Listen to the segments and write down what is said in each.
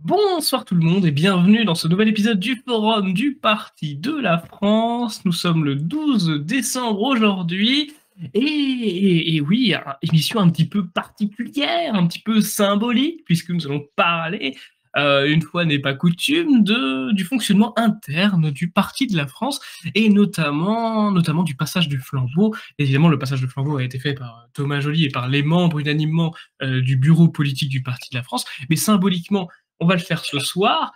Bonsoir tout le monde et bienvenue dans ce nouvel épisode du Forum du Parti de la France. Nous sommes le 12 décembre aujourd'hui et oui, émission un petit peu particulière, un petit peu symbolique puisque nous allons parler, une fois n'est pas coutume, du fonctionnement interne du Parti de la France et notamment du passage du flambeau. Évidemment, le passage de flambeau a été fait par Thomas Joly et par les membres unanimement du bureau politique du Parti de la France, mais symboliquement, on va le faire ce soir,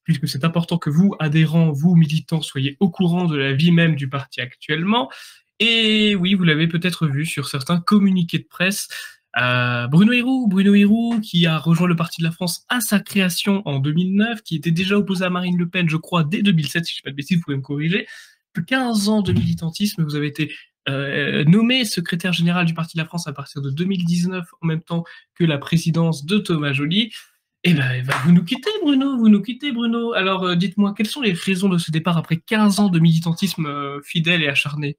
puisque c'est important que vous, adhérents, vous, militants, soyez au courant de la vie même du parti actuellement. Et oui, vous l'avez peut-être vu sur certains communiqués de presse, Bruno Hyrou, qui a rejoint le Parti de la France à sa création en 2009, qui était déjà opposé à Marine Le Pen, je crois, dès 2007, si je ne dis pas de bêtises, vous pouvez me corriger. Plus 15 ans de militantisme, vous avez été nommé secrétaire général du Parti de la France à partir de 2019, en même temps que la présidence de Thomas Joly. Eh ben, vous nous quittez, Bruno, vous nous quittez, Bruno. Alors, dites-moi, quelles sont les raisons de ce départ après 15 ans de militantisme fidèle et acharné?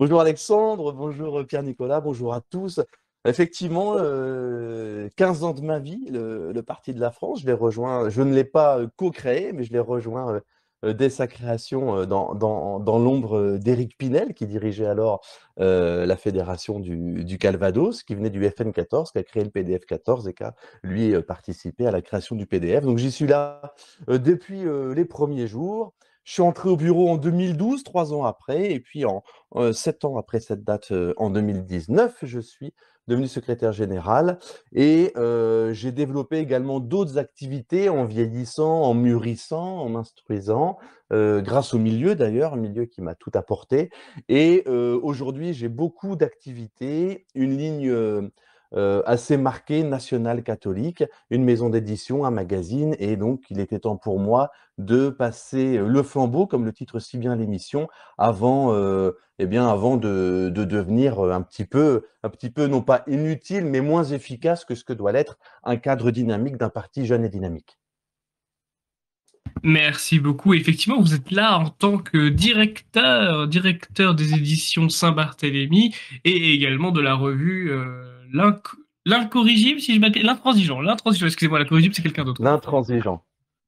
Bonjour Alexandre, bonjour Pierre-Nicolas, bonjour à tous. Effectivement, 15 ans de ma vie, le Parti de la France, je l'ai rejoint, je ne l'ai pas co-créé, mais je l'ai rejoint dès sa création dans l'ombre d'Éric Pinel, qui dirigeait alors la fédération du Calvados, qui venait du FN 14, qui a créé le PDF 14 et qui a, lui, participé à la création du PDF. Donc j'y suis là depuis les premiers jours. Je suis entré au bureau en 2012, 3 ans après, et puis 7 ans après cette date, en 2019, je suis devenu secrétaire général et j'ai développé également d'autres activités en vieillissant, en mûrissant, en m'instruisant, grâce au milieu d'ailleurs, un milieu qui m'a tout apporté. Et aujourd'hui, j'ai beaucoup d'activités, une ligne assez marquée, nationale catholique, une maison d'édition, un magazine, et donc il était temps pour moi de passer le flambeau, comme le titre si bien l'émission, avant, avant de devenir un petit peu, non pas inutile, mais moins efficace que ce que doit l'être un cadre dynamique d'un parti jeune et dynamique. Merci beaucoup. Effectivement, vous êtes là en tant que directeur des éditions Saint-Barthélemy et également de la revue L'Incorrigible, si je m'appelle l'Intransigeant, excusez-moi, l'Incorrigible, c'est quelqu'un d'autre. L'intransigeant.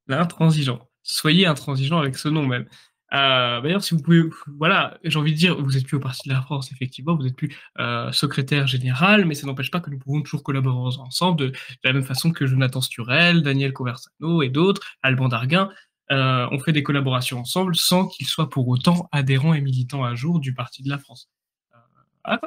L'intransigeant. Soyez intransigeant avec ce nom même. D'ailleurs, si vous pouvez, voilà, j'ai envie de dire, vous n'êtes plus au Parti de la France, effectivement, vous n'êtes plus secrétaire général, mais ça n'empêche pas que nous pouvons toujours collaborer ensemble de la même façon que Jonathan Sturel, Daniel Conversano et d'autres, Alban Darguin. On fait des collaborations ensemble sans qu'ils soient pour autant adhérents et militants à jour du Parti de la France.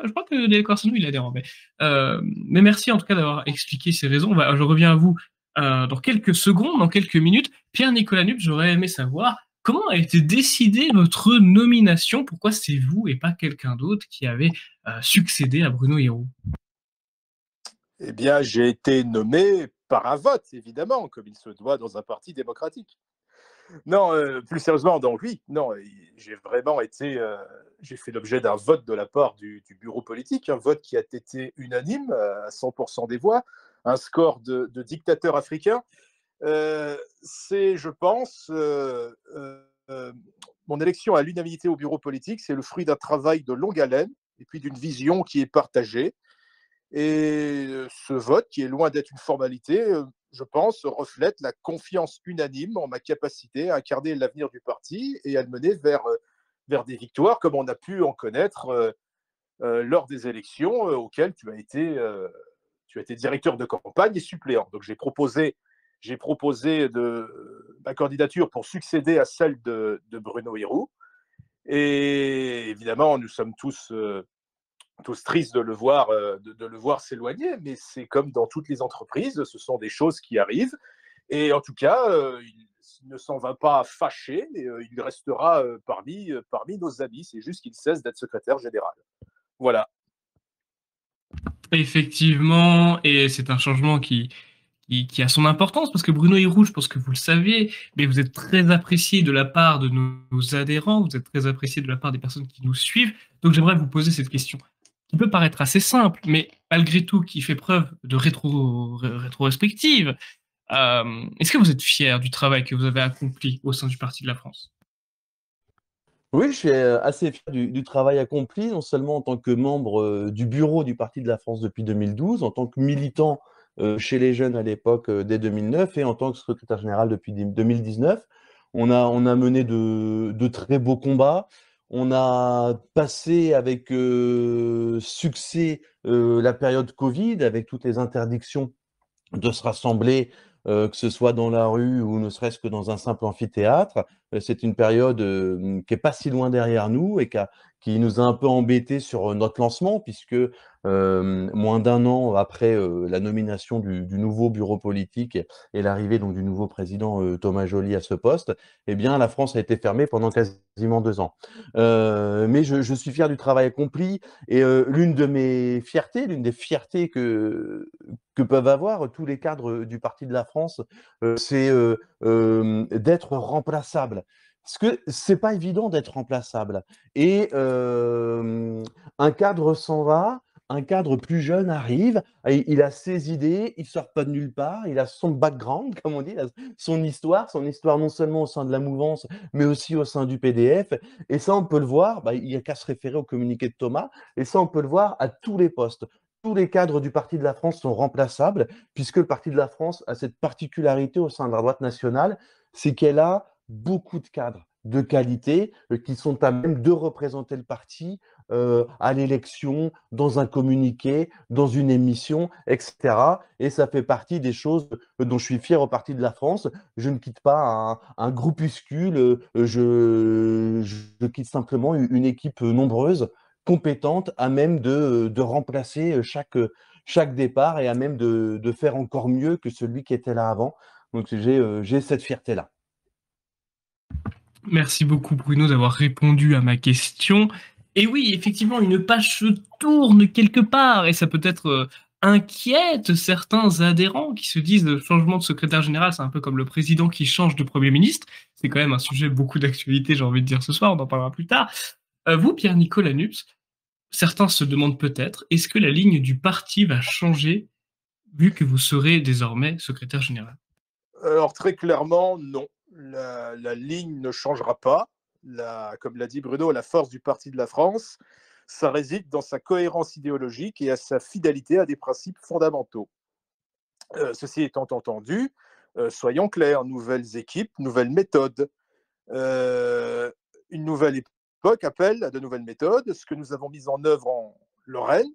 Je crois que Daniel Conversano, il est adhérent, mais merci en tout cas d'avoir expliqué ces raisons. Je reviens à vous dans quelques secondes, dans quelques minutes. Pierre-Nicolas Nup, j'aurais aimé savoir comment a été décidée votre nomination. Pourquoi c'est vous et pas quelqu'un d'autre qui avait succédé à Bruno Hyrou? Eh bien, j'ai été nommé par un vote, évidemment, comme il se doit dans un parti démocratique. Non, plus sérieusement, donc oui, non, j'ai vraiment été, j'ai fait l'objet d'un vote de la part du bureau politique, un vote qui a été unanime à 100% des voix, un score de dictateur africain. C'est, je pense, mon élection à l'unanimité au bureau politique, c'est le fruit d'un travail de longue haleine et puis d'une vision qui est partagée. Et ce vote, qui est loin d'être une formalité, je pense, reflète la confiance unanime en ma capacité à incarner l'avenir du parti et à le mener vers des victoires comme on a pu en connaître lors des élections auxquelles tu as été directeur de campagne et suppléant. Donc j'ai proposé ma candidature pour succéder à celle de Bruno Hyrou. Et évidemment, nous sommes tous tristes de le voir s'éloigner, mais c'est comme dans toutes les entreprises, ce sont des choses qui arrivent. Et en tout cas, il ne s'en va pas fâché, et, il restera parmi nos amis. C'est juste qu'il cesse d'être secrétaire général. Voilà. Effectivement, et c'est un changement qui a son importance, parce que Bruno Hyrou, je pense que vous le savez, mais vous êtes très apprécié de la part de nos adhérents, vous êtes très apprécié de la part des personnes qui nous suivent. Donc j'aimerais vous poser cette question, qui peut paraître assez simple, mais malgré tout, qui fait preuve de rétrospective. Est-ce que vous êtes fier du travail que vous avez accompli au sein du Parti de la France? Oui, je suis assez fier du travail accompli, non seulement en tant que membre du bureau du Parti de la France depuis 2012, en tant que militant chez les jeunes à l'époque, dès 2009, et en tant que secrétaire général depuis 2019. On a mené de très beaux combats. On a passé avec succès la période Covid, avec toutes les interdictions de se rassembler, que ce soit dans la rue ou ne serait-ce que dans un simple amphithéâtre. C'est une période qui est pas si loin derrière nous et qui nous a un peu embêtés sur notre lancement, puisque moins d'un an après la nomination du nouveau bureau politique et l'arrivée donc du nouveau président Thomas Joly à ce poste, eh bien la France a été fermée pendant quasiment 2 ans. Mais je suis fier du travail accompli, et l'une des fiertés que peuvent avoir tous les cadres du Parti de la France, c'est d'être remplaçable. Parce que c'est pas évident d'être remplaçable. Et un cadre s'en va, un cadre plus jeune arrive, et il a ses idées, il sort pas de nulle part, il a son background, comme on dit, son histoire non seulement au sein de la mouvance, mais aussi au sein du PDF. Et ça, on peut le voir, il n'y a qu'à se référer au communiqué de Thomas, et ça, on peut le voir à tous les postes. Tous les cadres du Parti de la France sont remplaçables, puisque le Parti de la France a cette particularité au sein de la droite nationale, c'est qu'elle a beaucoup de cadres de qualité qui sont à même de représenter le parti à l'élection, dans un communiqué, dans une émission, etc. Et ça fait partie des choses dont je suis fier au Parti de la France. Je ne quitte pas un groupuscule, je quitte simplement une équipe nombreuse, compétente, à même de remplacer chaque départ, et à même de faire encore mieux que celui qui était là avant. Donc j'ai cette fierté-là. Merci beaucoup Bruno d'avoir répondu à ma question. Et oui, effectivement, une page se tourne quelque part et ça peut-être inquiète certains adhérents qui se disent le changement de secrétaire général, c'est un peu comme le président qui change de Premier ministre. C'est quand même un sujet beaucoup d'actualité, j'ai envie de dire ce soir, on en parlera plus tard. Vous, Pierre-Nicolas Nups, certains se demandent peut-être, est-ce que la ligne du parti va changer vu que vous serez désormais secrétaire général? Alors très clairement, non. La ligne ne changera pas. Comme l'a dit Bruno, la force du Parti de la France, ça réside dans sa cohérence idéologique et à sa fidélité à des principes fondamentaux. Ceci étant entendu, soyons clairs, nouvelles équipes, nouvelles méthodes. Une nouvelle époque appelle à de nouvelles méthodes. Ce que nous avons mis en œuvre en Lorraine,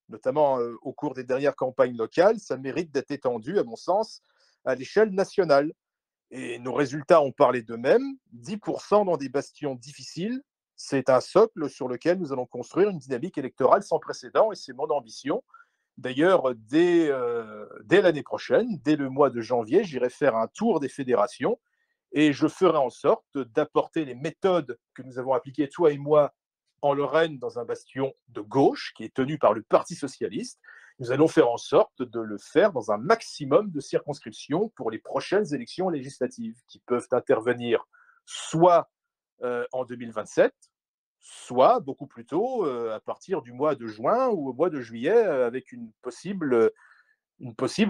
notamment au cours des dernières campagnes locales, ça mérite d'être étendu, à mon sens, à l'échelle nationale. Et nos résultats ont parlé d'eux-mêmes. 10% dans des bastions difficiles, c'est un socle sur lequel nous allons construire une dynamique électorale sans précédent, et c'est mon ambition. D'ailleurs, dès l'année prochaine, dès le mois de janvier, j'irai faire un tour des fédérations et je ferai en sorte d'apporter les méthodes que nous avons appliquées, toi et moi, en Lorraine, dans un bastion de gauche qui est tenu par le Parti socialiste. Nous allons faire en sorte de le faire dans un maximum de circonscriptions pour les prochaines élections législatives qui peuvent intervenir soit en 2027, soit beaucoup plus tôt, à partir du mois de juin ou au mois de juillet, avec une possible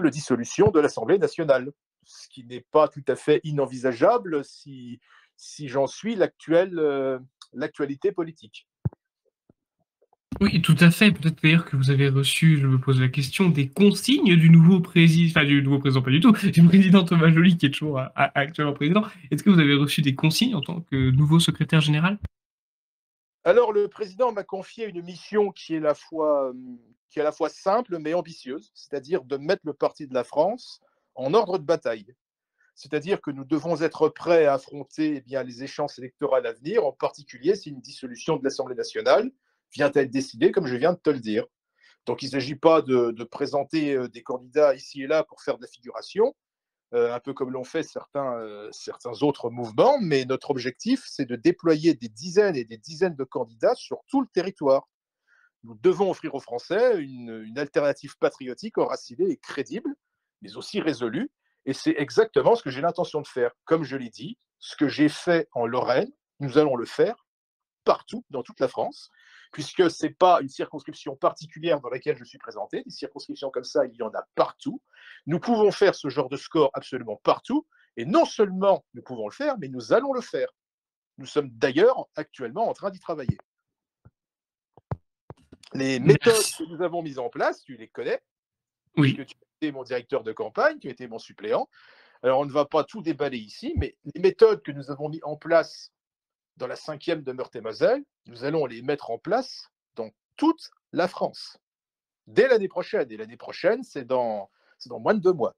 dissolution de l'Assemblée nationale, ce qui n'est pas tout à fait inenvisageable si j'en suis l'actualité politique. Oui, tout à fait. Peut-être d'ailleurs que vous avez reçu, je me pose la question, des consignes du nouveau président, enfin du nouveau président, pas du tout, du président Thomas Joly qui est toujours actuellement président. Est-ce que vous avez reçu des consignes en tant que nouveau secrétaire général? Alors, le président m'a confié une mission qui est à la fois simple mais ambitieuse, c'est-à-dire de mettre le Parti de la France en ordre de bataille. C'est-à-dire que nous devons être prêts à affronter les échéances électorales à venir, en particulier si une dissolution de l'Assemblée nationale vient à être décidée, comme je viens de te le dire. Donc, il ne s'agit pas de présenter des candidats ici et là pour faire de la figuration, un peu comme l'ont fait certains autres mouvements, mais notre objectif, c'est de déployer des dizaines et des dizaines de candidats sur tout le territoire. Nous devons offrir aux Français une alternative patriotique enracinée et crédible, mais aussi résolue, et c'est exactement ce que j'ai l'intention de faire. Comme je l'ai dit, ce que j'ai fait en Lorraine, nous allons le faire partout, dans toute la France, puisque ce n'est pas une circonscription particulière dans laquelle je suis présenté. Des circonscriptions comme ça, il y en a partout. Nous pouvons faire ce genre de score absolument partout, et non seulement nous pouvons le faire, mais nous allons le faire. Nous sommes d'ailleurs actuellement en train d'y travailler. Les méthodes que nous avons mises en place, tu les connais, Oui, puisque tu étais mon directeur de campagne, tu étais mon suppléant. Alors, on ne va pas tout déballer ici, mais les méthodes que nous avons mis en place dans la 5e de Meurthe-et-Moselle, nous allons les mettre en place dans toute la France, dès l'année prochaine. Et l'année prochaine, c'est dans moins de 2 mois.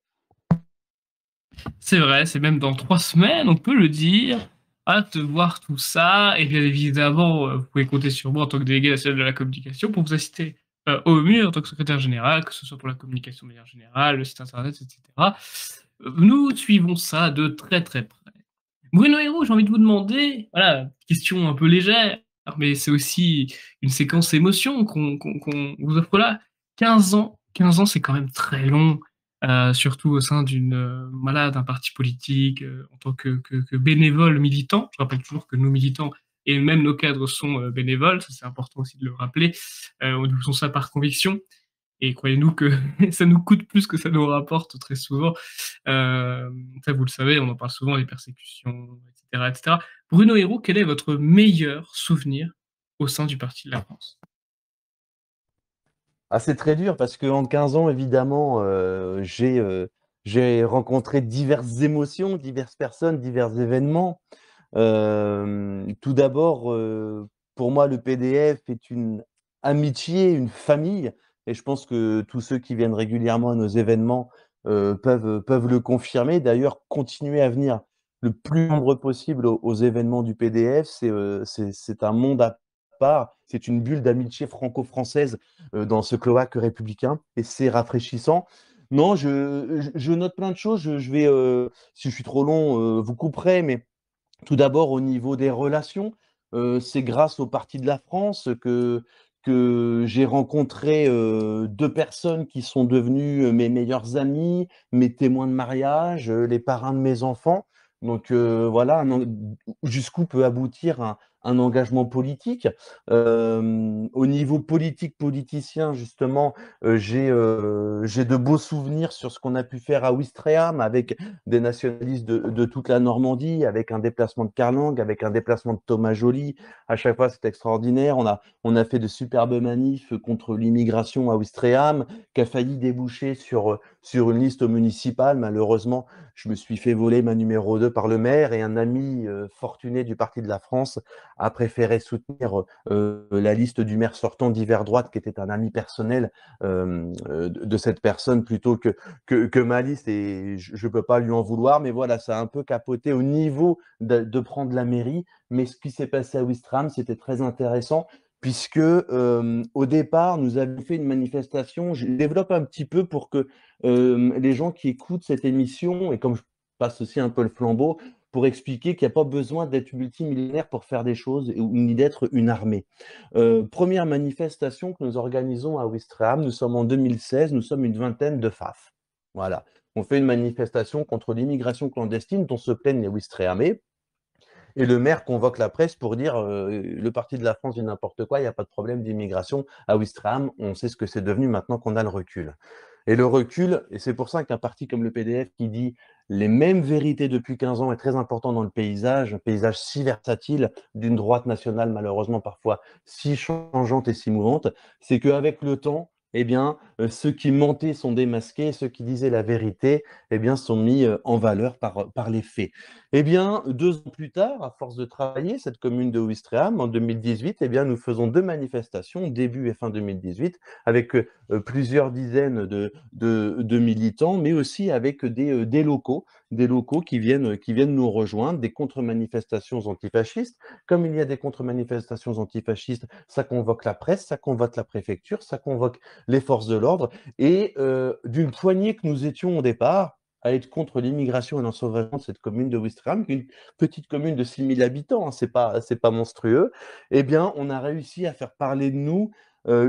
c'est vrai, c'est même dans 3 semaines, on peut le dire. Hâte de voir tout ça et bien évidemment, vous pouvez compter sur moi en tant que délégué national de la communication pour vous assister, au mieux en tant que secrétaire général, que ce soit pour la communication de manière générale, le site internet et cetera. Nous suivons ça de très, très près. Bruno Hérault, j'ai envie de vous demander, voilà, question un peu légère, mais c'est aussi une séquence émotion qu'on vous offre là. 15 ans, c'est quand même très long, surtout au sein d'une, voilà, d'un parti politique, en tant que bénévole militant. Je rappelle toujours que nos militants et même nos cadres sont bénévoles, ça c'est important aussi de le rappeler. Nous faisons ça par conviction. Et croyez-nous que ça nous coûte plus que ça nous rapporte très souvent. Ça, vous le savez, on en parle souvent, les persécutions, etc., etc. Bruno Héroux, quel est votre meilleur souvenir au sein du Parti de la France? Ah, c'est très dur parce qu'en 15 ans, évidemment, j'ai rencontré diverses émotions, diverses personnes, divers événements. Tout d'abord, pour moi, le PDF est une amitié, une famille, et je pense que tous ceux qui viennent régulièrement à nos événements peuvent le confirmer. D'ailleurs, continuer à venir le plus nombreux possible aux événements du PDF, c'est un monde à part, c'est une bulle d'amitié franco-française dans ce cloaque républicain, et c'est rafraîchissant. Non, je note plein de choses. Je vais, si je suis trop long, vous couperez, mais tout d'abord, au niveau des relations, c'est grâce au Parti de la France que j'ai rencontré 2 personnes qui sont devenues mes meilleurs amis, mes témoins de mariage, les parrains de mes enfants. Donc voilà, jusqu'où peut aboutir un engagement politique. Au niveau politique, politicien, justement, j'ai de beaux souvenirs sur ce qu'on a pu faire à Ouistreham avec des nationalistes de toute la Normandie, avec un déplacement de Carlang, avec un déplacement de Thomas Joly. À chaque fois, c'est extraordinaire. On a fait de superbes manifs contre l'immigration à Ouistreham, qui a failli déboucher sur une liste municipale. Malheureusement, je me suis fait voler ma numéro 2 par le maire, et un ami fortuné du Parti de la France a préféré soutenir la liste du maire sortant d'hiver droite, qui était un ami personnel de cette personne, plutôt que ma liste, et je ne peux pas lui en vouloir, mais voilà, ça a un peu capoté au niveau de prendre la mairie. Mais ce qui s'est passé à Ouistreham, c'était très intéressant, puisque au départ, nous avions fait une manifestation. Je développe un petit peu pour que les gens qui écoutent cette émission, et comme je passe aussi un peu le flambeau, pour expliquer qu'il n'y a pas besoin d'être multimillionnaire pour faire des choses, ni d'être une armée. Première manifestation que nous organisons à Ouistreham, nous sommes en 2016, nous sommes une vingtaine de FAF. Voilà. On fait une manifestation contre l'immigration clandestine dont se plaignent les Ouistrehamiens. Et le maire convoque la presse pour dire le Parti de la France dit n'importe quoi, il n'y a pas de problème d'immigration à Ouistreham, on sait ce que c'est devenu maintenant qu'on a le recul. Et le recul, et c'est pour ça qu'un parti comme le PDF qui dit les mêmes vérités depuis 15 ans est très important dans le paysage, un paysage si versatile d'une droite nationale malheureusement parfois si changeante et si mouvante, c'est qu'avec le temps, eh bien, ceux qui mentaient sont démasqués, ceux qui disaient la vérité, eh bien, sont mis en valeur par les faits. Eh bien, 2 ans plus tard, à force de travailler, cette commune de Ouistreham, en 2018, eh bien, nous faisons 2 manifestations, début et fin 2018, avec plusieurs dizaines de militants, mais aussi avec des locaux qui viennent nous rejoindre, des contre-manifestations antifascistes. Comme il y a des contre-manifestations antifascistes, ça convoque la presse, ça convoque la préfecture, ça convoque les forces de l'ordre, et d'une poignée que nous étions au départ, à être contre l'immigration et l'ensauvagement de cette commune de Ouistreham, une petite commune de 6000 habitants, hein, c'est pas monstrueux, eh bien, on a réussi à faire parler de nous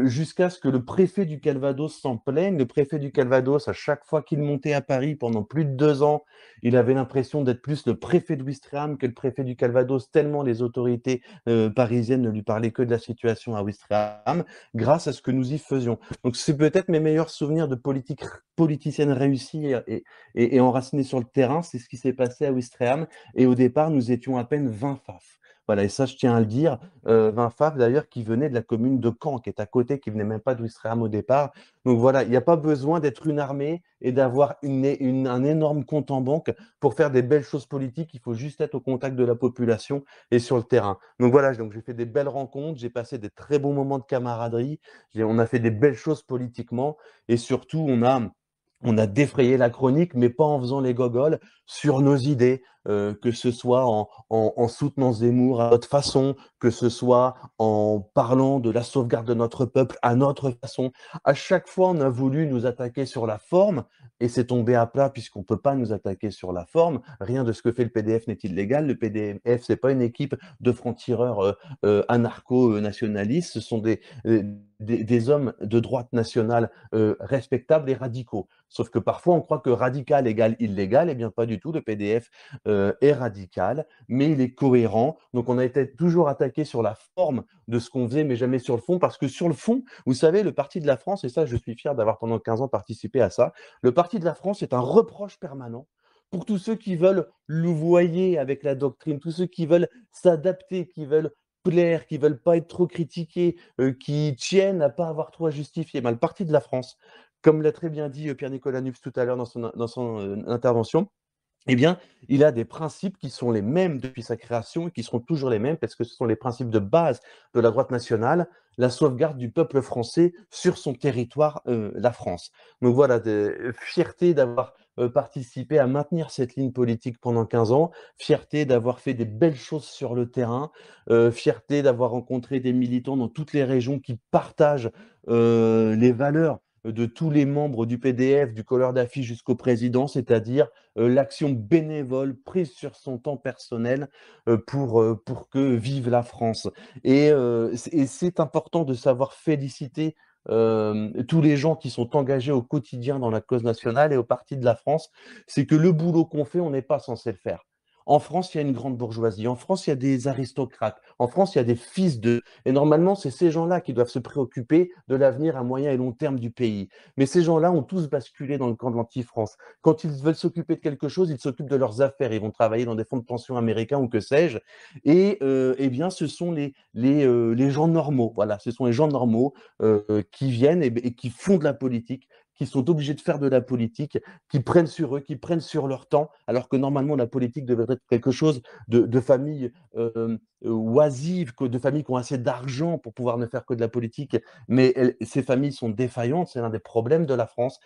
jusqu'à ce que le préfet du Calvados s'en plaigne. Le préfet du Calvados, à chaque fois qu'il montait à Paris pendant plus de 2 ans, il avait l'impression d'être plus le préfet de Ouistreham que le préfet du Calvados, tellement les autorités parisiennes ne lui parlaient que de la situation à Ouistreham, grâce à ce que nous y faisions. Donc c'est peut-être mes meilleurs souvenirs de politique politicienne réussie et enracinée sur le terrain, c'est ce qui s'est passé à Ouistreham. Et au départ, nous étions à peine 20 FAF. Voilà, et ça, je tiens à le dire. 20 Favre, d'ailleurs, qui venait de la commune de Caen, qui est à côté, qui venait même pas d'Ouistreham au départ. Donc voilà, il n'y a pas besoin d'être une armée et d'avoir un énorme compte en banque pour faire des belles choses politiques. Il faut juste être au contact de la population et sur le terrain. Donc voilà, donc j'ai fait des belles rencontres, j'ai passé des très bons moments de camaraderie, on a fait des belles choses politiquement et surtout, on a défrayé la chronique, mais pas en faisant les gogoles sur nos idées, que ce soit en soutenant Zemmour à notre façon, que ce soit en parlant de la sauvegarde de notre peuple à notre façon. À chaque fois, on a voulu nous attaquer sur la forme, et c'est tombé à plat puisqu'on ne peut pas nous attaquer sur la forme. Rien de ce que fait le PDF n'est illégal. Le PDF, ce n'est pas une équipe de francs-tireurs anarcho-nationalistes. Ce sont des hommes de droite nationale respectables et radicaux. Sauf que parfois, on croit que radical égale illégal. Eh bien, pas du tout. Le PDF est radical, mais il est cohérent. Donc, on a été toujours attaqué sur la forme de ce qu'on faisait, mais jamais sur le fond. Parce que sur le fond, vous savez, le Parti de la France, et ça, je suis fier d'avoir pendant 15 ans participé à ça, le Parti de la France est un reproche permanent pour tous ceux qui veulent louvoyer avec la doctrine, tous ceux qui veulent s'adapter, qui veulent plaire, qui veulent pas être trop critiqués, qui tiennent à pas avoir trop à justifier. Ben, le Parti de la France, comme l'a très bien dit Pierre-Nicolas Nux tout à l'heure dans son intervention, eh bien, il a des principes qui sont les mêmes depuis sa création et qui seront toujours les mêmes parce que ce sont les principes de base de la droite nationale, la sauvegarde du peuple français sur son territoire, la France. Donc voilà, fierté d'avoir participé à maintenir cette ligne politique pendant 15 ans, fierté d'avoir fait des belles choses sur le terrain, fierté d'avoir rencontré des militants dans toutes les régions qui partagent les valeurs de tous les membres du PDF, du colleur d'affiche jusqu'au président, c'est-à-dire l'action bénévole prise sur son temps personnel pour que vive la France. Et c'est important de savoir féliciter tous les gens qui sont engagés au quotidien dans la cause nationale et au Parti de la France. C'est que le boulot qu'on fait, on n'est pas censé le faire. En France, il y a une grande bourgeoisie. En France, il y a des aristocrates. En France, il y a des fils d'eux. Et normalement, c'est ces gens-là qui doivent se préoccuper de l'avenir à moyen et long terme du pays. Mais ces gens-là ont tous basculé dans le camp de l'anti-France. Quand ils veulent s'occuper de quelque chose, ils s'occupent de leurs affaires. Ils vont travailler dans des fonds de pension américains ou que sais-je. Et eh bien, ce sont les gens normaux. Voilà, ce sont les gens normaux qui viennent et qui font de la politique, qui sont obligés de faire de la politique, qui prennent sur eux, qui prennent sur leur temps, alors que normalement la politique devrait être quelque chose de familles oisives, de familles qui ont assez d'argent pour pouvoir ne faire que de la politique, mais ces familles sont défaillantes, c'est l'un des problèmes de la France.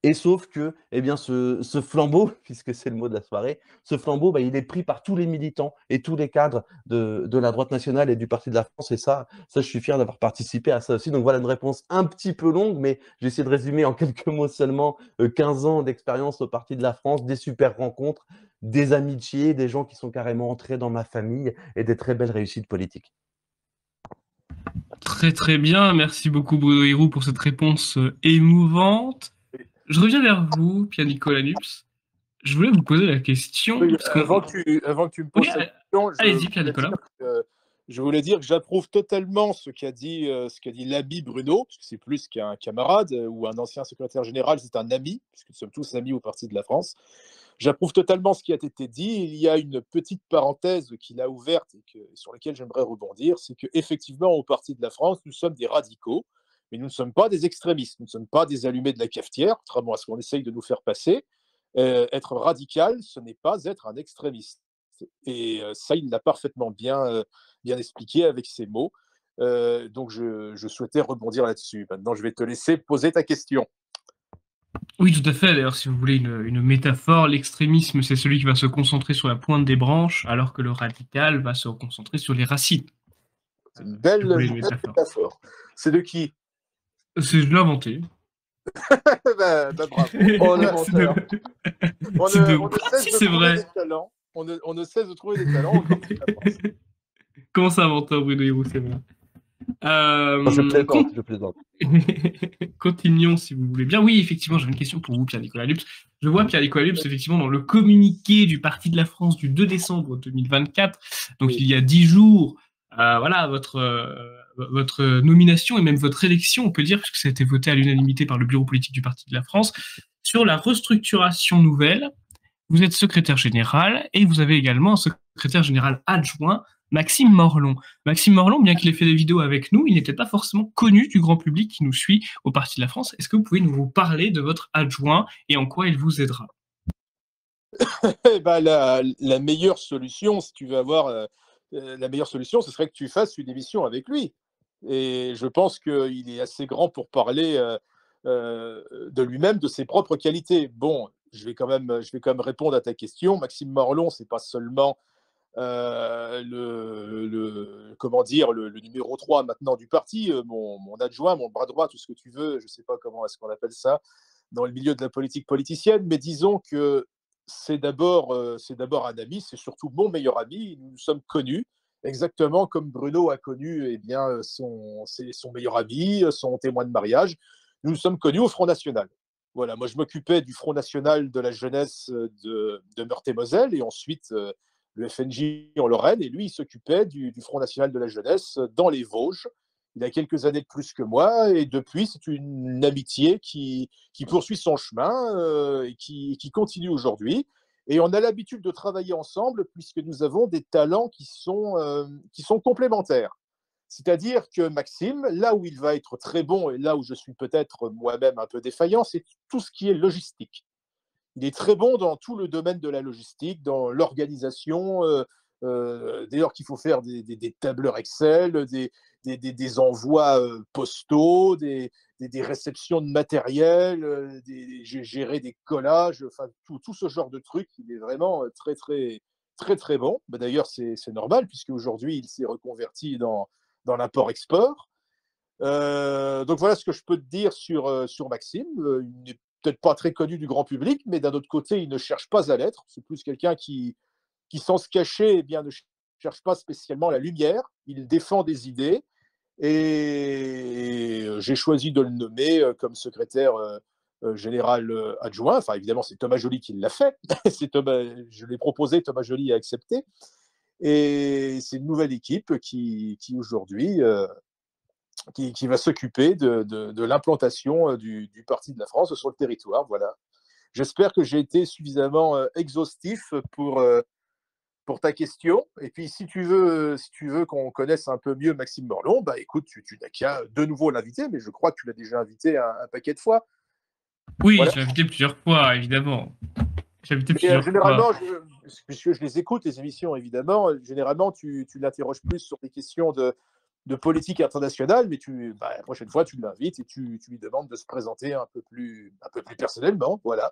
Et sauf que eh bien, ce flambeau, puisque c'est le mot de la soirée, ce flambeau, il est pris par tous les militants et tous les cadres de la droite nationale et du Parti de la France. Et ça, je suis fier d'avoir participé à ça aussi. Donc voilà une réponse un petit peu longue, mais j'ai essayé de résumer en quelques mots seulement 15 ans d'expérience au Parti de la France, des super rencontres, des amitiés, des gens qui sont carrément entrés dans ma famille et des très belles réussites politiques. Très très bien, merci beaucoup Bruno Hérou pour cette réponse émouvante. Je reviens vers vous, Pierre-Nicolas Nups. Je voulais vous poser la question. Oui, avant que tu me poses cette question, allez-y, Pierre-Nicolas. Je voulais dire que j'approuve totalement ce qu'a dit l'ami Bruno, parce que c'est plus qu'un camarade ou un ancien secrétaire général, c'est un ami, puisque nous sommes tous amis au Parti de la France. J'approuve totalement ce qui a été dit. Il y a une petite parenthèse qu'il a ouverte et sur laquelle j'aimerais rebondir, c'est qu'effectivement, au Parti de la France, nous sommes des radicaux, mais nous ne sommes pas des extrémistes, nous ne sommes pas des allumés de la cafetière, contrairement à ce qu'on essaye de nous faire passer. Être radical, ce n'est pas être un extrémiste. Et ça, il l'a parfaitement bien expliqué avec ses mots. Donc, je souhaitais rebondir là-dessus. Maintenant, je vais te laisser poser ta question. Oui, tout à fait. D'ailleurs, si vous voulez une métaphore, l'extrémisme, c'est celui qui va se concentrer sur la pointe des branches, alors que le radical va se concentrer sur les racines. C'est une belle métaphore. C'est de qui? Je l'ai inventé. Bravo. C'est vrai. On ne cesse de trouver des talents. Comment ça, inventeur, Bruno Hérou, c'est vrai. Je plaisante. Continuons, si vous voulez bien. Oui, effectivement, j'avais une question pour vous, Pierre-Nicolas Lupes. Je vois Pierre-Nicolas Lupes, effectivement, dans le communiqué du Parti de la France du 2 décembre 2024, donc oui. Il y a 10 jours, voilà, votre nomination et même votre élection, on peut dire, puisque ça a été voté à l'unanimité par le bureau politique du Parti de la France, sur la restructuration nouvelle. Vous êtes secrétaire général et vous avez également un secrétaire général adjoint Maxime Morlon. Maxime Morlon, bien qu'il ait fait des vidéos avec nous, il n'était pas forcément connu du grand public qui nous suit au Parti de la France. Est-ce que vous pouvez nous parler de votre adjoint et en quoi il vous aidera? Eh ben, la meilleure solution, si tu veux avoir la meilleure solution, ce serait que tu fasses une émission avec lui. Et je pense qu'il est assez grand pour parler de lui-même, de ses propres qualités. Bon, je vais quand même répondre à ta question. Maxime Morlon, c'est pas seulement comment dire, le numéro 3 maintenant du parti, mon adjoint, mon bras droit, tout ce que tu veux, je ne sais pas comment est-ce qu'on appelle ça dans le milieu de la politique politicienne, mais disons que c'est d'abord un ami, c'est surtout mon meilleur ami. Nous nous sommes connus, exactement comme Bruno a connu son meilleur ami, son témoin de mariage. Nous nous sommes connus au Front National. Voilà, moi je m'occupais du Front National de la jeunesse de Meurthe-et-Moselle et ensuite le FNJ en Lorraine, et lui, il s'occupait du Front National de la jeunesse dans les Vosges. Il a quelques années de plus que moi, et depuis, c'est une amitié qui poursuit son chemin et qui continue aujourd'hui. Et on a l'habitude de travailler ensemble puisque nous avons des talents qui sont complémentaires. C'est-à-dire que Maxime, là où il va être très bon et là où je suis peut-être moi-même un peu défaillant, c'est tout ce qui est logistique. Il est très bon dans tout le domaine de la logistique, dans l'organisation. Dès lors qu'il faut faire des tableurs Excel, des envois postaux, des réceptions de matériel, gérer des collages, enfin tout ce genre de trucs, il est vraiment très très très très bon. D'ailleurs, c'est normal puisque aujourd'hui il s'est reconverti dans l'import-export. Donc voilà ce que je peux te dire sur Maxime. Il n'est peut-être pas très connu du grand public, mais d'un autre côté, il ne cherche pas à l'être. C'est plus quelqu'un qui sans se cacher, eh bien, ne cherche pas spécialement la lumière. Il défend des idées. Et j'ai choisi de le nommer comme secrétaire général adjoint. Enfin, évidemment, c'est Thomas Joly qui l'a fait. Je l'ai proposé, Thomas Joly a accepté. Et c'est une nouvelle équipe qui aujourd'hui qui va s'occuper de l'implantation du Parti de la France sur le territoire. Voilà. J'espère que j'ai été suffisamment exhaustif pour ta question. Et puis, si tu veux qu'on connaisse un peu mieux Maxime Morlon, bah écoute, tu n'as qu'à de nouveau l'inviter, mais je crois que tu l'as déjà invité un paquet de fois. Oui, Voilà. je l'ai invité plusieurs fois, évidemment. Généralement, puisque je les écoute, les émissions, évidemment, généralement, tu l'interroges plus sur des questions de politique internationale, mais la prochaine fois, tu l'invites et tu lui demandes de se présenter un peu plus personnellement. Voilà.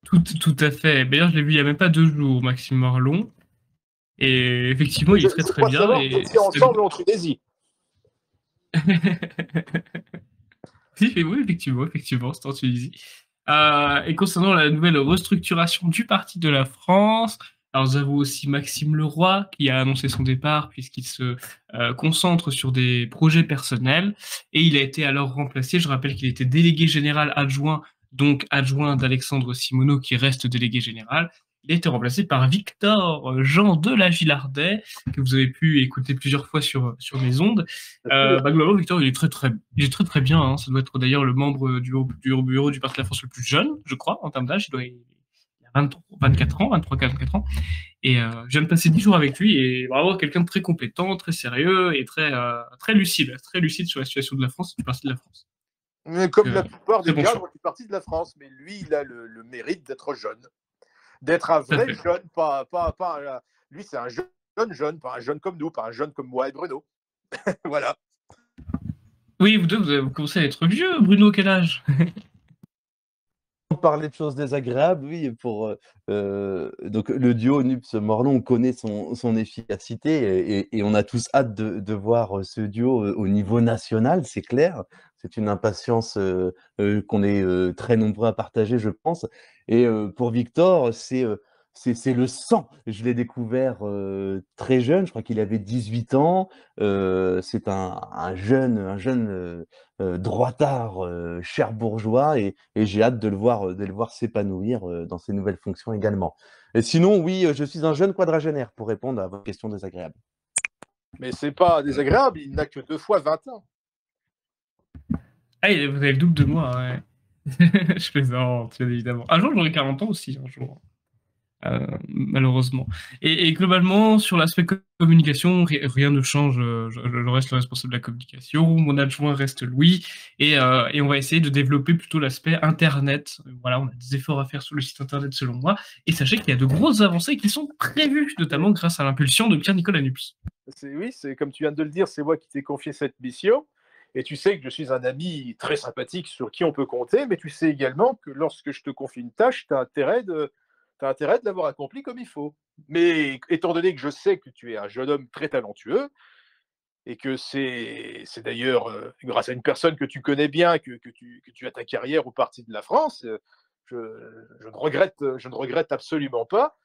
Tout à fait. D'ailleurs, je l'ai vu il n'y a même pas 2 jours, Maxime Morlon. Et effectivement, il est très très bien. Savoir, Et on était ensemble en Tunisie. Oui, effectivement, c'est en Tunisie. Et concernant la nouvelle restructuration du Parti de la France, alors nous avons aussi Maxime Leroy qui a annoncé son départ puisqu'il se concentre sur des projets personnels et il a été alors remplacé. Je rappelle qu'il était délégué général adjoint, donc adjoint d'Alexandre Simoneau qui reste délégué général. Il a été remplacé par Victor Jean de la Villardet, que vous avez pu écouter plusieurs fois sur mes ondes. Globalement, Victor, il est très bien. Hein. Ça doit être d'ailleurs le membre du bureau du Parti de la France le plus jeune, je crois, en termes d'âge. Il a 24 ans, 24 ans. Et je viens de passer 10 jours avec lui et vraiment quelqu'un de très compétent, très sérieux et très lucide sur la situation de la France et du Parti de la France. Mais comme la plupart des cadres du Parti de la France. Mais lui, il a le mérite d'être jeune. D'être un vrai jeune, lui, c'est un jeune, pas un jeune comme nous, pas un jeune comme moi et Bruno. Voilà. Oui, vous commencez à être vieux, Bruno, quel âge? Parler de choses désagréables, oui, donc le duo Nups-Morlon, on connaît son efficacité et on a tous hâte de voir ce duo au niveau national, c'est clair. C'est une impatience qu'on est très nombreux à partager, je pense. Et pour Victor, c'est le sang. Je l'ai découvert très jeune, je crois qu'il avait 18 ans. C'est un jeune droitard cherbourgeois et j'ai hâte de le voir s'épanouir dans ses nouvelles fonctions également. Et sinon, oui, je suis un jeune quadragénaire pour répondre à votre question désagréable. Mais c'est pas désagréable, il n'a que 2 fois 20 ans. Ah, vous avez le double de moi, ouais. Je plaisante, bien évidemment. Un jour, j'aurai 40 ans aussi, un jour. malheureusement. Et globalement, sur l'aspect communication, rien ne change. Je reste le responsable de la communication. Mon adjoint reste Louis. Et on va essayer de développer plutôt l'aspect Internet. Voilà, on a des efforts à faire sur le site Internet selon moi. Et sachez qu'il y a de grosses avancées qui sont prévues, notamment grâce à l'impulsion de Pierre-Nicolas Nups. Oui, c'est comme tu viens de le dire, c'est moi qui t'ai confié cette mission. Et tu sais que je suis un ami très sympathique sur qui on peut compter, mais tu sais également que lorsque je te confie une tâche, tu as intérêt de l'avoir accomplie comme il faut. Mais étant donné que je sais que tu es un jeune homme très talentueux, et que c'est d'ailleurs grâce à une personne que tu connais bien que tu as ta carrière au Parti de la France, je, je ne regrette absolument pas.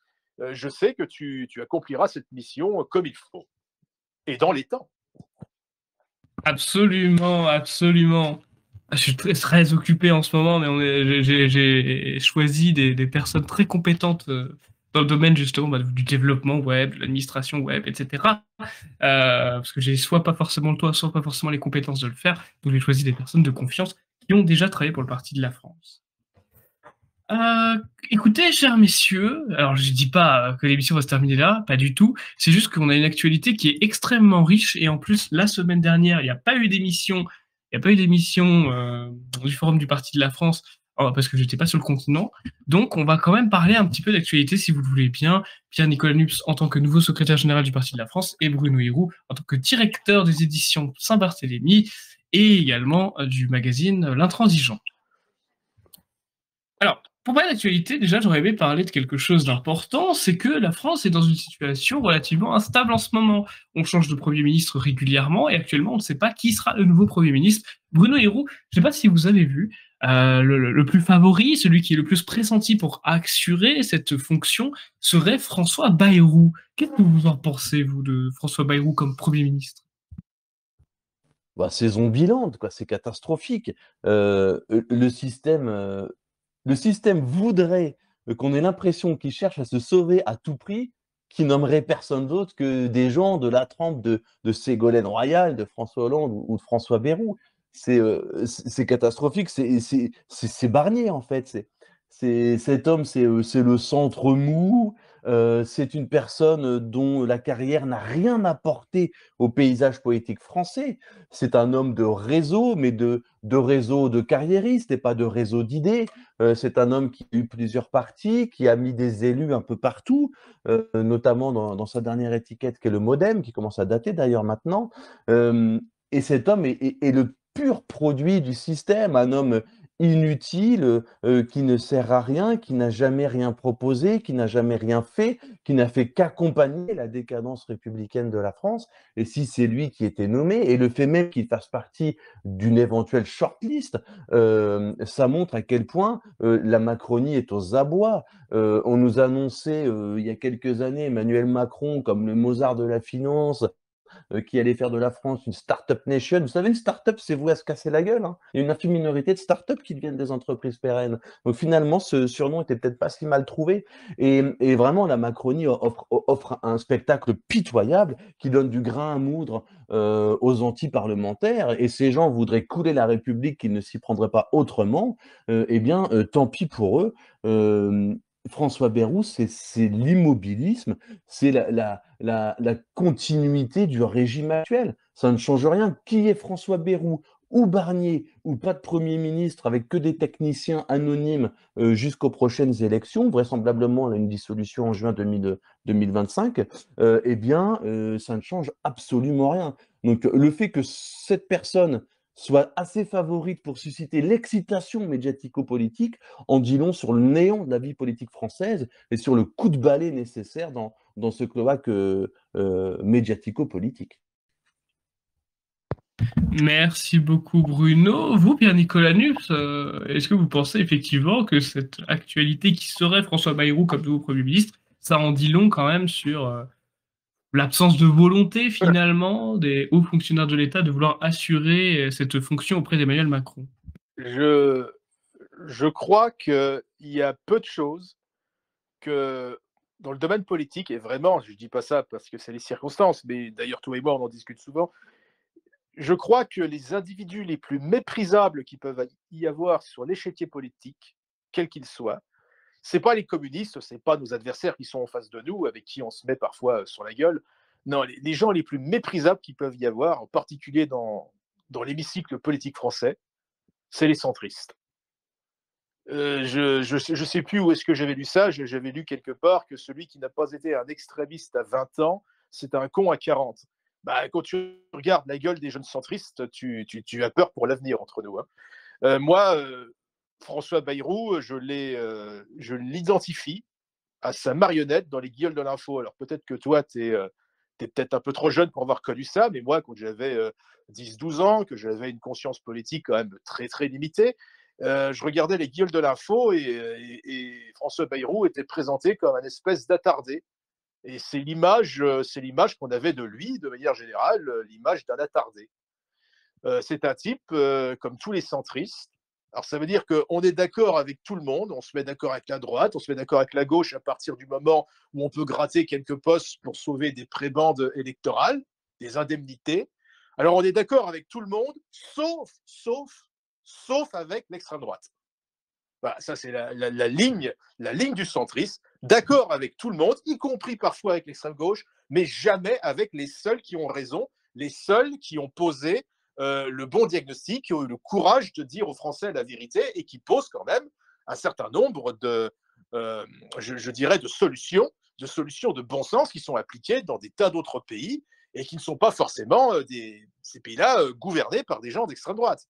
Je sais que tu accompliras cette mission comme il faut, et dans les temps. Absolument, absolument. Je suis très occupé en ce moment, mais j'ai choisi des personnes très compétentes dans le domaine justement du développement web, de l'administration web, etc. Parce que j'ai soit pas forcément le toit, soit pas forcément les compétences de le faire. Donc j'ai choisi des personnes de confiance qui ont déjà travaillé pour le Parti de la France. Euh, Écoutez, chers messieurs, alors je dis pas que l'émission va se terminer là, pas du tout. C'est juste qu'on a une actualité qui est extrêmement riche et en plus la semaine dernière, il n'y a pas eu d'émission, du Forum du Parti de la France parce que j'étais pas sur le continent. Donc on va quand même parler un petit peu d'actualité si vous le voulez bien. Pierre-Nicolas Nups en tant que nouveau secrétaire général du Parti de la France et Bruno Héroux en tant que directeur des éditions Saint-Barthélemy et également du magazine L'Intransigeant. Alors, pour parler d'actualité, déjà, j'aurais aimé parler de quelque chose d'important, c'est que la France est dans une situation relativement instable en ce moment. On change de Premier ministre régulièrement et actuellement, on ne sait pas qui sera le nouveau Premier ministre. Bruno Héroux, je ne sais pas si vous avez vu, le plus favori, celui qui est le plus pressenti pour assurer cette fonction, serait François Bayrou. Qu'est-ce que vous en pensez, vous, de François Bayrou comme Premier ministre? Bah, c'est zombieland, quoi, c'est catastrophique. Le système voudrait qu'on ait l'impression qu'il cherche à se sauver à tout prix, qui nommerait personne d'autre que des gens de la trempe de Ségolène Royal, de François Hollande ou de François Bayrou. C'est catastrophique, c'est Barnier en fait. Cet homme, c'est le centre mou, c'est une personne dont la carrière n'a rien apporté au paysage politique français. C'est un homme de réseau, mais de réseau de carriéristes et pas de réseau d'idées. C'est un homme qui a eu plusieurs partis, qui a mis des élus un peu partout, notamment dans sa dernière étiquette qui est le MoDem, qui commence à dater d'ailleurs maintenant. Et cet homme est le pur produit du système, un homme inutile, qui ne sert à rien, qui n'a jamais rien proposé, qui n'a jamais rien fait, qui n'a fait qu'accompagner la décadence républicaine de la France. Et si c'est lui qui était nommé, et le fait même qu'il fasse partie d'une éventuelle shortlist, ça montre à quel point la Macronie est aux abois. On nous annonçait il y a quelques années Emmanuel Macron comme le Mozart de la finance, qui allait faire de la France une start-up nation. Vous savez, une start-up, c'est voué à se casser la gueule, hein. Il y a une infime minorité de start-up qui deviennent des entreprises pérennes. Donc finalement, ce surnom était peut-être pas si mal trouvé. Et vraiment, la Macronie offre un spectacle pitoyable qui donne du grain à moudre aux anti-parlementaires. Et ces gens voudraient couler la République, qu'ils ne s'y prendraient pas autrement. Eh bien, tant pis pour eux. François Bayrou, c'est l'immobilisme, c'est la continuité du régime actuel. Ça ne change rien. Qui est François Bayrou ou Barnier ou pas de Premier ministre avec que des techniciens anonymes jusqu'aux prochaines élections, vraisemblablement on a une dissolution en juin 2025, eh bien ça ne change absolument rien. Donc le fait que cette personne soit assez favorite pour susciter l'excitation médiatico-politique en dit long sur le néant de la vie politique française et sur le coup de balai nécessaire dans ce cloaque médiatico-politique. Merci beaucoup Bruno. Vous, Pierre-Nicolas Nups, est-ce que vous pensez effectivement que cette actualité qui serait François Bayrou comme nouveau Premier ministre, ça en dit long quand même sur l'absence de volonté finalement des hauts fonctionnaires de l'État de vouloir assurer cette fonction auprès d'Emmanuel Macron? Je crois qu'il y a peu de choses que dans le domaine politique, et vraiment, je ne dis pas ça parce que c'est les circonstances, mais d'ailleurs, toi et moi, on en discute souvent. Je crois que les individus les plus méprisables qui peuvent y avoir sur l'échiquier politique, quel qu'il soit, c'est pas les communistes, c'est pas nos adversaires qui sont en face de nous, avec qui on se met parfois sur la gueule. Non, les gens les plus méprisables qui peuvent y avoir, en particulier dans l'hémicycle politique français, c'est les centristes. Je sais plus où est-ce que j'avais lu ça, j'avais lu quelque part que celui qui n'a pas été un extrémiste à 20 ans, c'est un con à 40. Bah, quand tu regardes la gueule des jeunes centristes, tu as peur pour l'avenir entre nous. Hein. Moi, François Bayrou, je l'identifie à sa marionnette dans les Guillauls de l'info. Alors peut-être que toi, tu es, peut-être un peu trop jeune pour avoir connu ça, mais moi, quand j'avais 10-12 ans, que j'avais une conscience politique quand même très, très limitée, je regardais les Guillauls de l'info et François Bayrou était présenté comme un espèce d'attardé. Et c'est l'image qu'on avait de lui, de manière générale, l'image d'un attardé. C'est un type, comme tous les centristes. Alors ça veut dire qu'on est d'accord avec tout le monde, on se met d'accord avec la droite, on se met d'accord avec la gauche à partir du moment où on peut gratter quelques postes pour sauver des prébendes électorales, des indemnités. Alors on est d'accord avec tout le monde, sauf avec l'extrême droite. Voilà, ça c'est la ligne du centrisme, d'accord avec tout le monde, y compris parfois avec l'extrême gauche, mais jamais avec les seuls qui ont raison, les seuls qui ont posé le bon diagnostic, qui ont eu le courage de dire aux Français la vérité et qui posent quand même un certain nombre de, je dirais, de solutions de bon sens qui sont appliquées dans des tas d'autres pays et qui ne sont pas forcément ces pays-là gouvernés par des gens d'extrême droite.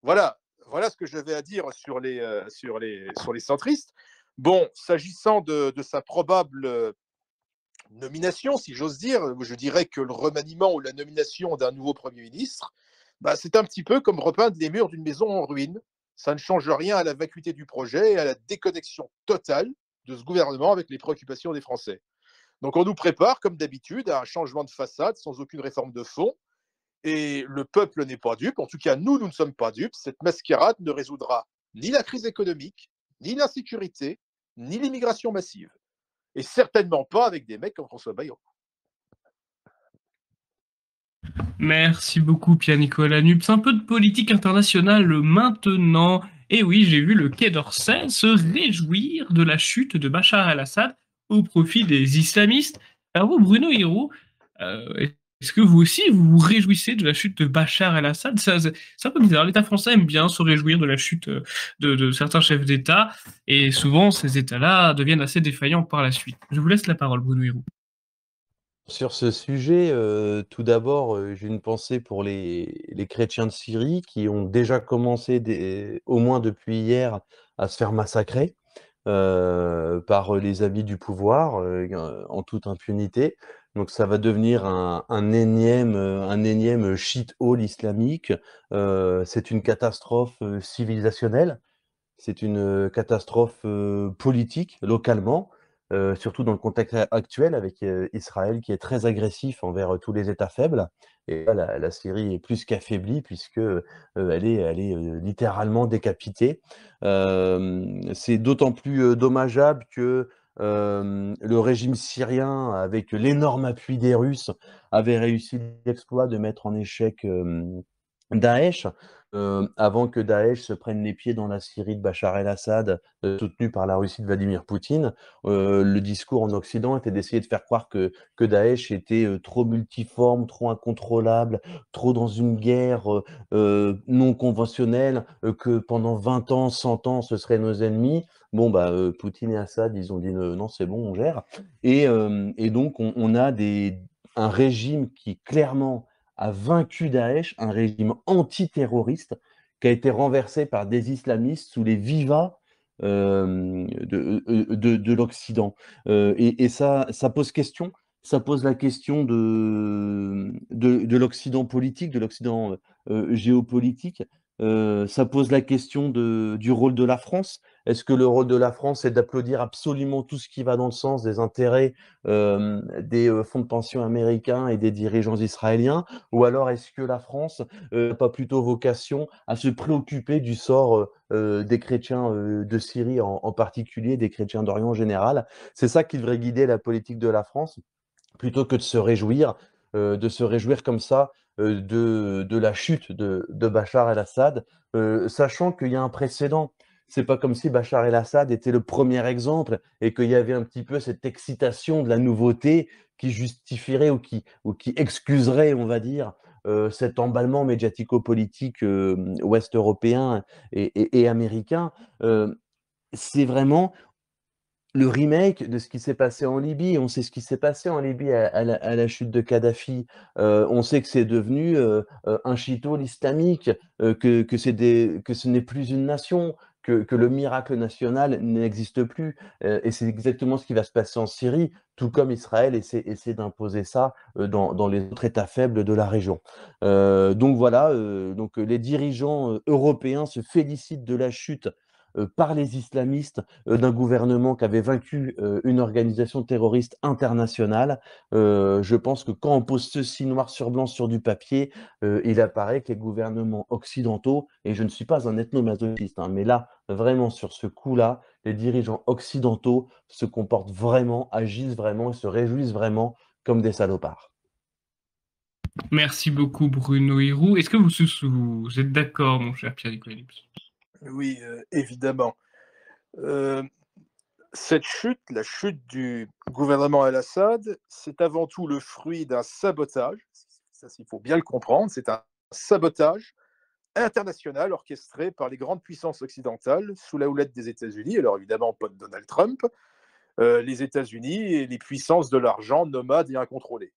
Voilà ce que j'avais à dire sur les centristes. Bon, s'agissant de sa probable nomination, si j'ose dire, je dirais que le remaniement ou la nomination d'un nouveau Premier ministre, bah, c'est un petit peu comme repeindre les murs d'une maison en ruine. Ça ne change rien à la vacuité du projet et à la déconnexion totale de ce gouvernement avec les préoccupations des Français. Donc on nous prépare, comme d'habitude, à un changement de façade sans aucune réforme de fond. Et le peuple n'est pas dupe, en tout cas nous ne sommes pas dupes. Cette mascarade ne résoudra ni la crise économique, ni l'insécurité, ni l'immigration massive. Et certainement pas avec des mecs comme François Bayrou. Merci beaucoup, Pierre-Nicolas Nupes. Un peu de politique internationale maintenant. Et oui, j'ai vu le Quai d'Orsay se réjouir de la chute de Bachar el-Assad au profit des islamistes. Alors vous, Bruno Hiro, est-ce que vous aussi vous vous réjouissez de la chute de Bachar el-Assad? C'est un peu bizarre. L'État français aime bien se réjouir de la chute de certains chefs d'État, et souvent ces États-là deviennent assez défaillants par la suite. Je vous laisse la parole, Bruno Hiro. Sur ce sujet, tout d'abord, j'ai une pensée pour les chrétiens de Syrie qui ont déjà commencé, au moins depuis hier, à se faire massacrer par les amis du pouvoir en toute impunité. Donc ça va devenir un énième shit-hole islamique. C'est une catastrophe civilisationnelle. C'est une catastrophe politique localement, surtout dans le contexte actuel avec Israël qui est très agressif envers tous les États faibles. Et là, la Syrie est plus qu'affaiblie puisque elle est littéralement décapitée. C'est d'autant plus dommageable que le régime syrien, avec l'énorme appui des Russes, avait réussi l'exploit de mettre en échec Daesh, avant que Daesh se prenne les pieds dans la Syrie de Bachar el-Assad, soutenu par la Russie de Vladimir Poutine. Le discours en Occident était d'essayer de faire croire que Daesh était trop multiforme, trop incontrôlable, trop dans une guerre non conventionnelle, que pendant 20 ans, 100 ans, ce seraient nos ennemis. Bon, bah, Poutine et Assad, ils ont dit non, c'est bon, on gère. Et donc, on a un régime qui clairement a vaincu Daesh, un régime antiterroriste qui a été renversé par des islamistes sous les vivas de l'Occident. Et ça pose question. Ça pose la question de l'Occident politique, de l'Occident géopolitique. Ça pose la question du rôle de la France. Est-ce que le rôle de la France est d'applaudir absolument tout ce qui va dans le sens des intérêts des fonds de pension américains et des dirigeants israéliens? Ou alors est-ce que la France n'a pas plutôt vocation à se préoccuper du sort des chrétiens de Syrie en particulier, des chrétiens d'Orient en général? C'est ça qui devrait guider la politique de la France, plutôt que de se réjouir comme ça de la chute de Bachar el-Assad, sachant qu'il y a un précédent. C'est pas comme si Bachar el-Assad était le premier exemple et qu'il y avait un petit peu cette excitation de la nouveauté qui justifierait ou qui excuserait, on va dire, cet emballement médiatico-politique ouest européen et américain. C'est vraiment le remake de ce qui s'est passé en Libye. On sait ce qui s'est passé en Libye à la chute de Kadhafi. On sait que c'est devenu un shitole islamique, que ce n'est plus une nation, que le miracle national n'existe plus. Et c'est exactement ce qui va se passer en Syrie, tout comme Israël essaie d'imposer ça dans les autres États faibles de la région. Donc voilà, donc les dirigeants européens se félicitent de la chute par les islamistes d'un gouvernement qui avait vaincu une organisation terroriste internationale. Je pense que quand on pose ceci noir sur blanc sur du papier, il apparaît que les gouvernements occidentaux, et je ne suis pas un ethnomasochiste, hein, mais là, vraiment sur ce coup-là, les dirigeants occidentaux se comportent vraiment, agissent vraiment et se réjouissent vraiment comme des salopards. Merci beaucoup Bruno Hirou. Est-ce que vous êtes d'accord, mon cher Pierre-Nicolas Nips? Oui, évidemment. Cette chute, la chute du gouvernement al-Assad, c'est avant tout le fruit d'un sabotage. Ça, il faut bien le comprendre. C'est un sabotage international orchestré par les grandes puissances occidentales sous la houlette des États-Unis. Alors évidemment, pas de Donald Trump, les États-Unis et les puissances de l'argent nomades et incontrôlées.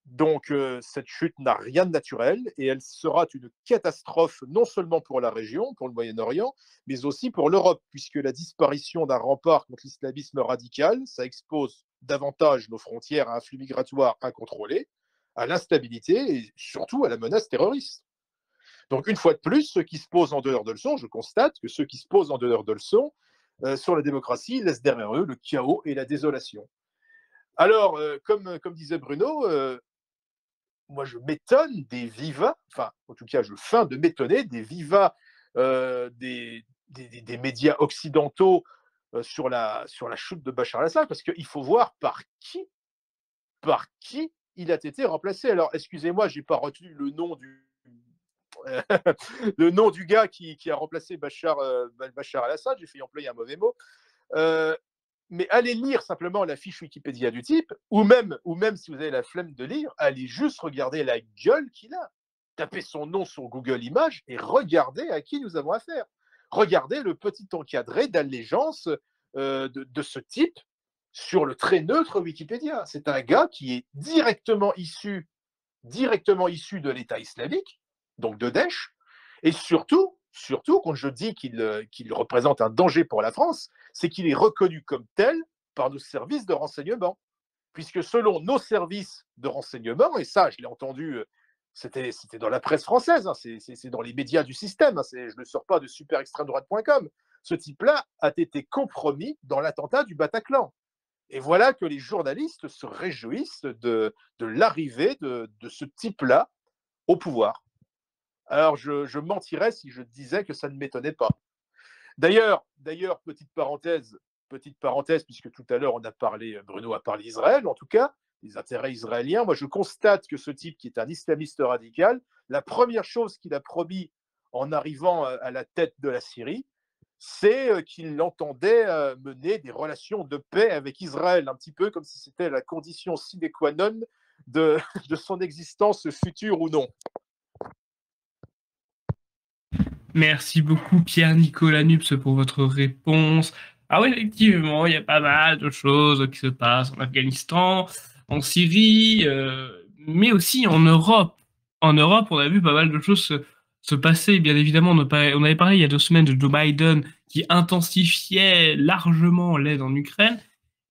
Donc cette chute n'a rien de naturel et elle sera une catastrophe non seulement pour la région, pour le Moyen-Orient, mais aussi pour l'Europe, puisque la disparition d'un rempart contre l'islamisme radical, ça expose davantage nos frontières à un flux migratoire incontrôlé, à l'instabilité et surtout à la menace terroriste. Donc une fois de plus, ceux qui se posent en donneurs de leçons, je constate que ceux qui se posent en donneurs de leçons sur la démocratie laissent derrière eux le chaos et la désolation. Alors, comme disait Bruno, moi, je m'étonne des vivas, enfin, en tout cas, je feins de m'étonner des vivas des médias occidentaux sur la chute de Bachar el-Assad, parce qu'il faut voir par qui il a été remplacé. Alors, excusez-moi, je n'ai pas retenu le nom le nom du gars qui a remplacé Bachar el-Assad, j'ai failli employer un mauvais mot. Mais allez lire simplement la fiche Wikipédia du type, ou même si vous avez la flemme de lire, allez juste regarder la gueule qu'il a. Tapez son nom sur Google Images et regardez à qui nous avons affaire. Regardez le petit encadré d'allégeance de ce type sur le très neutre Wikipédia. C'est un gars qui est directement issu de l'État islamique, donc de Daesh, et surtout, quand je dis qu'il représente un danger pour la France, c'est qu'il est reconnu comme tel par nos services de renseignement. Puisque selon nos services de renseignement, et ça, je l'ai entendu, c'était dans la presse française, hein, c'est dans les médias du système, hein, je ne le sors pas de superextrême-droite.com, ce type-là a été compromis dans l'attentat du Bataclan. Et voilà que les journalistes se réjouissent de l'arrivée de ce type-là au pouvoir. Alors, je mentirais si je disais que ça ne m'étonnait pas. D'ailleurs, petite parenthèse, puisque tout à l'heure Bruno a parlé Israël, en tout cas, les intérêts israéliens. Moi, je constate que ce type qui est un islamiste radical, la première chose qu'il a promis en arrivant à la tête de la Syrie, c'est qu'il entendait mener des relations de paix avec Israël, un petit peu comme si c'était la condition sine qua non de son existence future ou non. Merci beaucoup Pierre-Nicolas Nips pour votre réponse. Ah oui, effectivement, il y a pas mal de choses qui se passent en Afghanistan, en Syrie, mais aussi en Europe. En Europe, on a vu pas mal de choses se passer. Bien évidemment, on avait parlé il y a 2 semaines de Joe Biden qui intensifiait largement l'aide en Ukraine,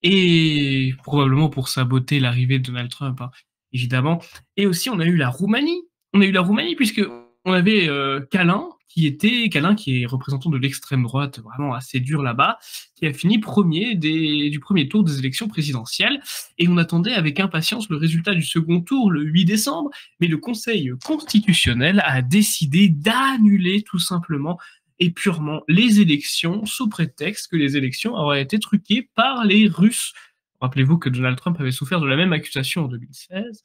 et probablement pour saboter l'arrivée de Donald Trump, hein, évidemment. Et aussi, on a eu la Roumanie. On a eu la Roumanie puisque on avait Calin qui est représentant de l'extrême droite, vraiment assez dur là-bas, qui a fini premier du premier tour des élections présidentielles. Et on attendait avec impatience le résultat du second tour le 8 décembre, mais le Conseil constitutionnel a décidé d'annuler tout simplement et purement les élections, sous prétexte que les élections auraient été truquées par les Russes. Rappelez-vous que Donald Trump avait souffert de la même accusation en 2016.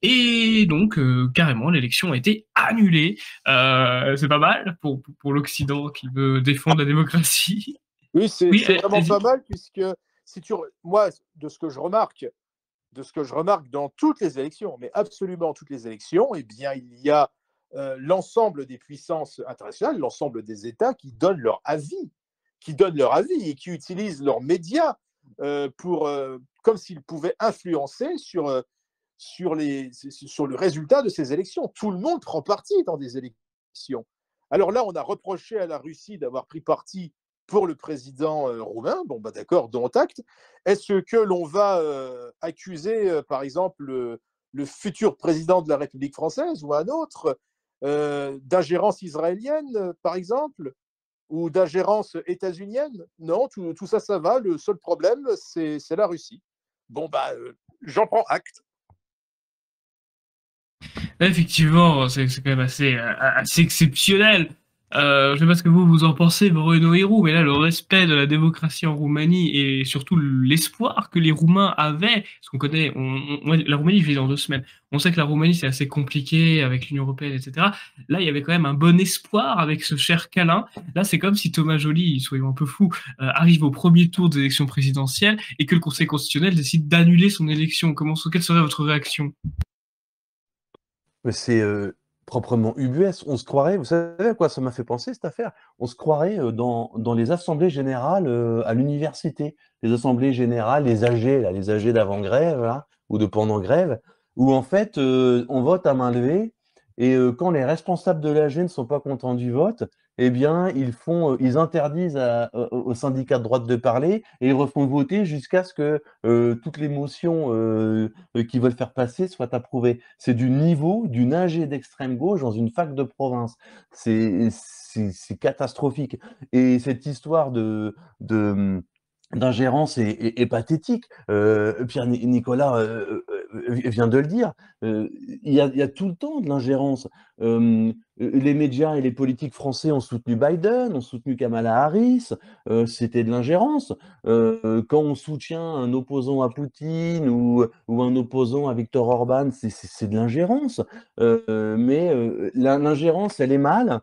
Et donc, carrément, l'élection a été annulée. C'est pas mal pour l'Occident qui veut défendre la démocratie. Oui, c'est Oui, vraiment allez-y. pas mal, puisque si tu, moi, de ce que je remarque dans toutes les élections, mais absolument toutes les élections, eh bien, il y a l'ensemble des puissances internationales, l'ensemble des États qui donnent leur avis et qui utilisent leurs médias comme s'ils pouvaient influencer sur le résultat de ces élections. Tout le monde prend parti dans des élections. Alors là, on a reproché à la Russie d'avoir pris parti pour le président roumain. Bon, bah d'accord, dont acte. Est-ce que l'on va accuser, par exemple, le futur président de la République française ou un autre d'ingérence israélienne, par exemple, ou d'ingérence états-unienne? Non, tout ça, ça va. Le seul problème, c'est la Russie. Bon, bah, j'en prends acte. Effectivement, c'est quand même assez exceptionnel. Je sais pas ce que vous en pensez, Bruno Hérou, mais là, le respect de la démocratie en Roumanie et surtout l'espoir que les Roumains avaient, parce qu'on connaît, la Roumanie vit dans 2 semaines. On sait que la Roumanie, c'est assez compliqué avec l'Union européenne, etc. Là, il y avait quand même un bon espoir avec ce cher câlin. Là, c'est comme si Thomas Joly, soyons un peu fous, arrive au premier tour des élections présidentielles et que le Conseil constitutionnel décide d'annuler son élection. Quelle serait votre réaction? Mais c'est proprement ubuesque. On se croirait, vous savez à quoi ça m'a fait penser cette affaire? On se croirait dans les assemblées générales à l'université. Les assemblées générales, les AG, là, les AG d'avant-grève, là, ou de pendant-grève, où en fait on vote à main levée, et quand les responsables de l'AG ne sont pas contents du vote, eh bien ils interdisent aux syndicats de droite de parler, et ils refont voter jusqu'à ce que toutes les motions qu'ils veulent faire passer soient approuvées. C'est du niveau d'une AG d'extrême gauche dans une fac de province. C'est catastrophique. Et cette histoire de d'ingérence est pathétique. Pierre Nicolas vient de le dire. Il y a tout le temps de l'ingérence. Les médias et les politiques français ont soutenu Biden, ont soutenu Kamala Harris. C'était de l'ingérence. Quand on soutient un opposant à Poutine ou un opposant à Viktor Orban, c'est de l'ingérence. Mais l'ingérence, elle est mal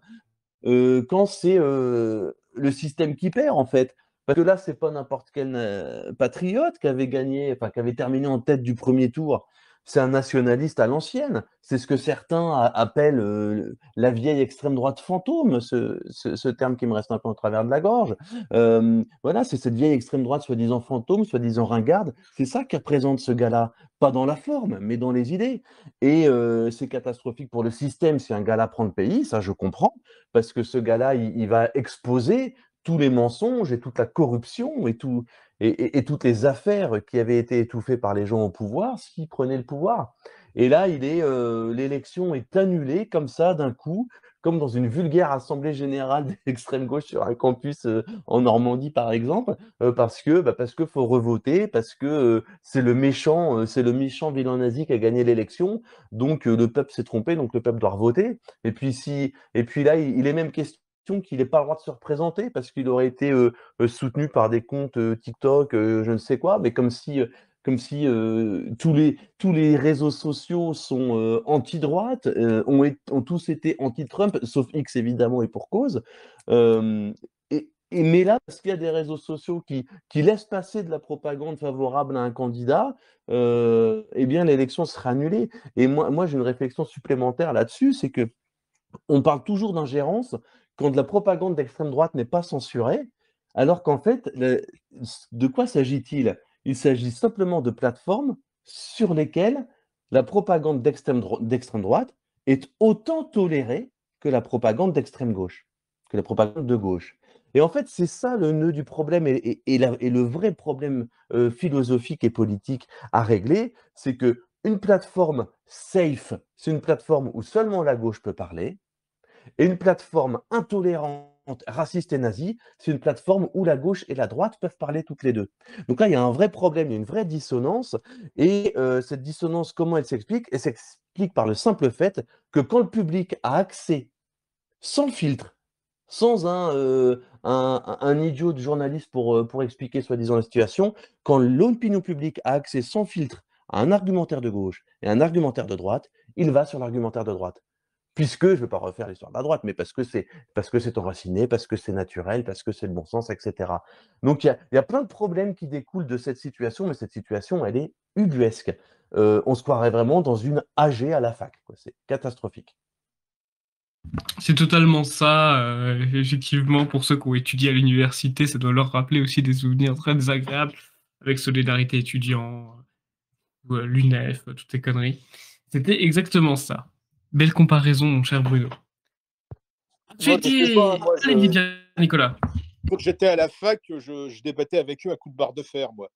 quand c'est le système qui perd, en fait. Parce que là, c'est pas n'importe quel patriote qui avait gagné, enfin, qui avait terminé en tête du premier tour. C'est un nationaliste à l'ancienne. C'est ce que certains appellent la vieille extrême droite fantôme, ce terme qui me reste un peu en travers de la gorge. Voilà, c'est cette vieille extrême droite soi-disant fantôme, soi-disant ringarde. C'est ça qui représente ce gars-là. Pas dans la forme, mais dans les idées. Et c'est catastrophique pour le système si un gars-là prend le pays, ça je comprends, parce que ce gars-là, il va exposer tous les mensonges et toute la corruption et toutes les affaires qui avaient été étouffées par les gens au pouvoir s'ils prenaient le pouvoir. Et là, l'élection est annulée comme ça d'un coup, comme dans une vulgaire assemblée générale d'extrême gauche sur un campus en Normandie, par exemple, parce que faut revoter, parce que c'est le méchant vilain nazi qui a gagné l'élection, donc le peuple s'est trompé, donc le peuple doit revoter. Et puis là, il est même question qu'il n'ait pas le droit de se représenter parce qu'il aurait été soutenu par des comptes TikTok, je ne sais quoi, mais comme si tous les réseaux sociaux sont anti-droite, ont tous été anti-Trump, sauf X évidemment et pour cause. Mais là, parce qu'il y a des réseaux sociaux qui laissent passer de la propagande favorable à un candidat, eh bien l'élection sera annulée. Et moi j'ai une réflexion supplémentaire là-dessus, c'est que on parle toujours d'ingérence quand de la propagande d'extrême droite n'est pas censurée, alors qu'en fait, de quoi s'agit-il? Il s'agit simplement de plateformes sur lesquelles la propagande d'extrême droite est autant tolérée que la propagande d'extrême gauche, que la propagande de gauche. Et en fait, c'est ça le nœud du problème et le vrai problème philosophique et politique à régler, c'est que une plateforme safe, c'est une plateforme où seulement la gauche peut parler, et une plateforme intolérante, raciste et nazie, c'est une plateforme où la gauche et la droite peuvent parler toutes les deux. Donc là, il y a un vrai problème, il y a une vraie dissonance. Et cette dissonance, comment elle s'explique? Elle s'explique par le simple fait que quand le public a accès sans filtre sans un idiot de journaliste pour expliquer soi-disant la situation. Quand l'opinion publique a accès sans filtre à un argumentaire de gauche et un argumentaire de droite, il va sur l'argumentaire de droite. Puisque, je ne veux pas refaire l'histoire de la droite, mais parce que c'est enraciné, parce que c'est naturel, parce que c'est le bon sens, etc. Donc il y a plein de problèmes qui découlent de cette situation, mais cette situation, elle est ubuesque. On se croirait vraiment dans une AG à la fac, quoi. C'est catastrophique. C'est totalement ça, effectivement, pour ceux qui ont étudié à l'université, ça doit leur rappeler aussi des souvenirs très désagréables avec Solidarité étudiant, ou l'UNEF, toutes ces conneries. C'était exactement ça. Belle comparaison, mon cher Bruno. Tu Moi, je sais pas, étais... moi, Allez-y bien, Nicolas. quand j'étais à la fac, je débattais avec eux à coups de barre de fer, moi.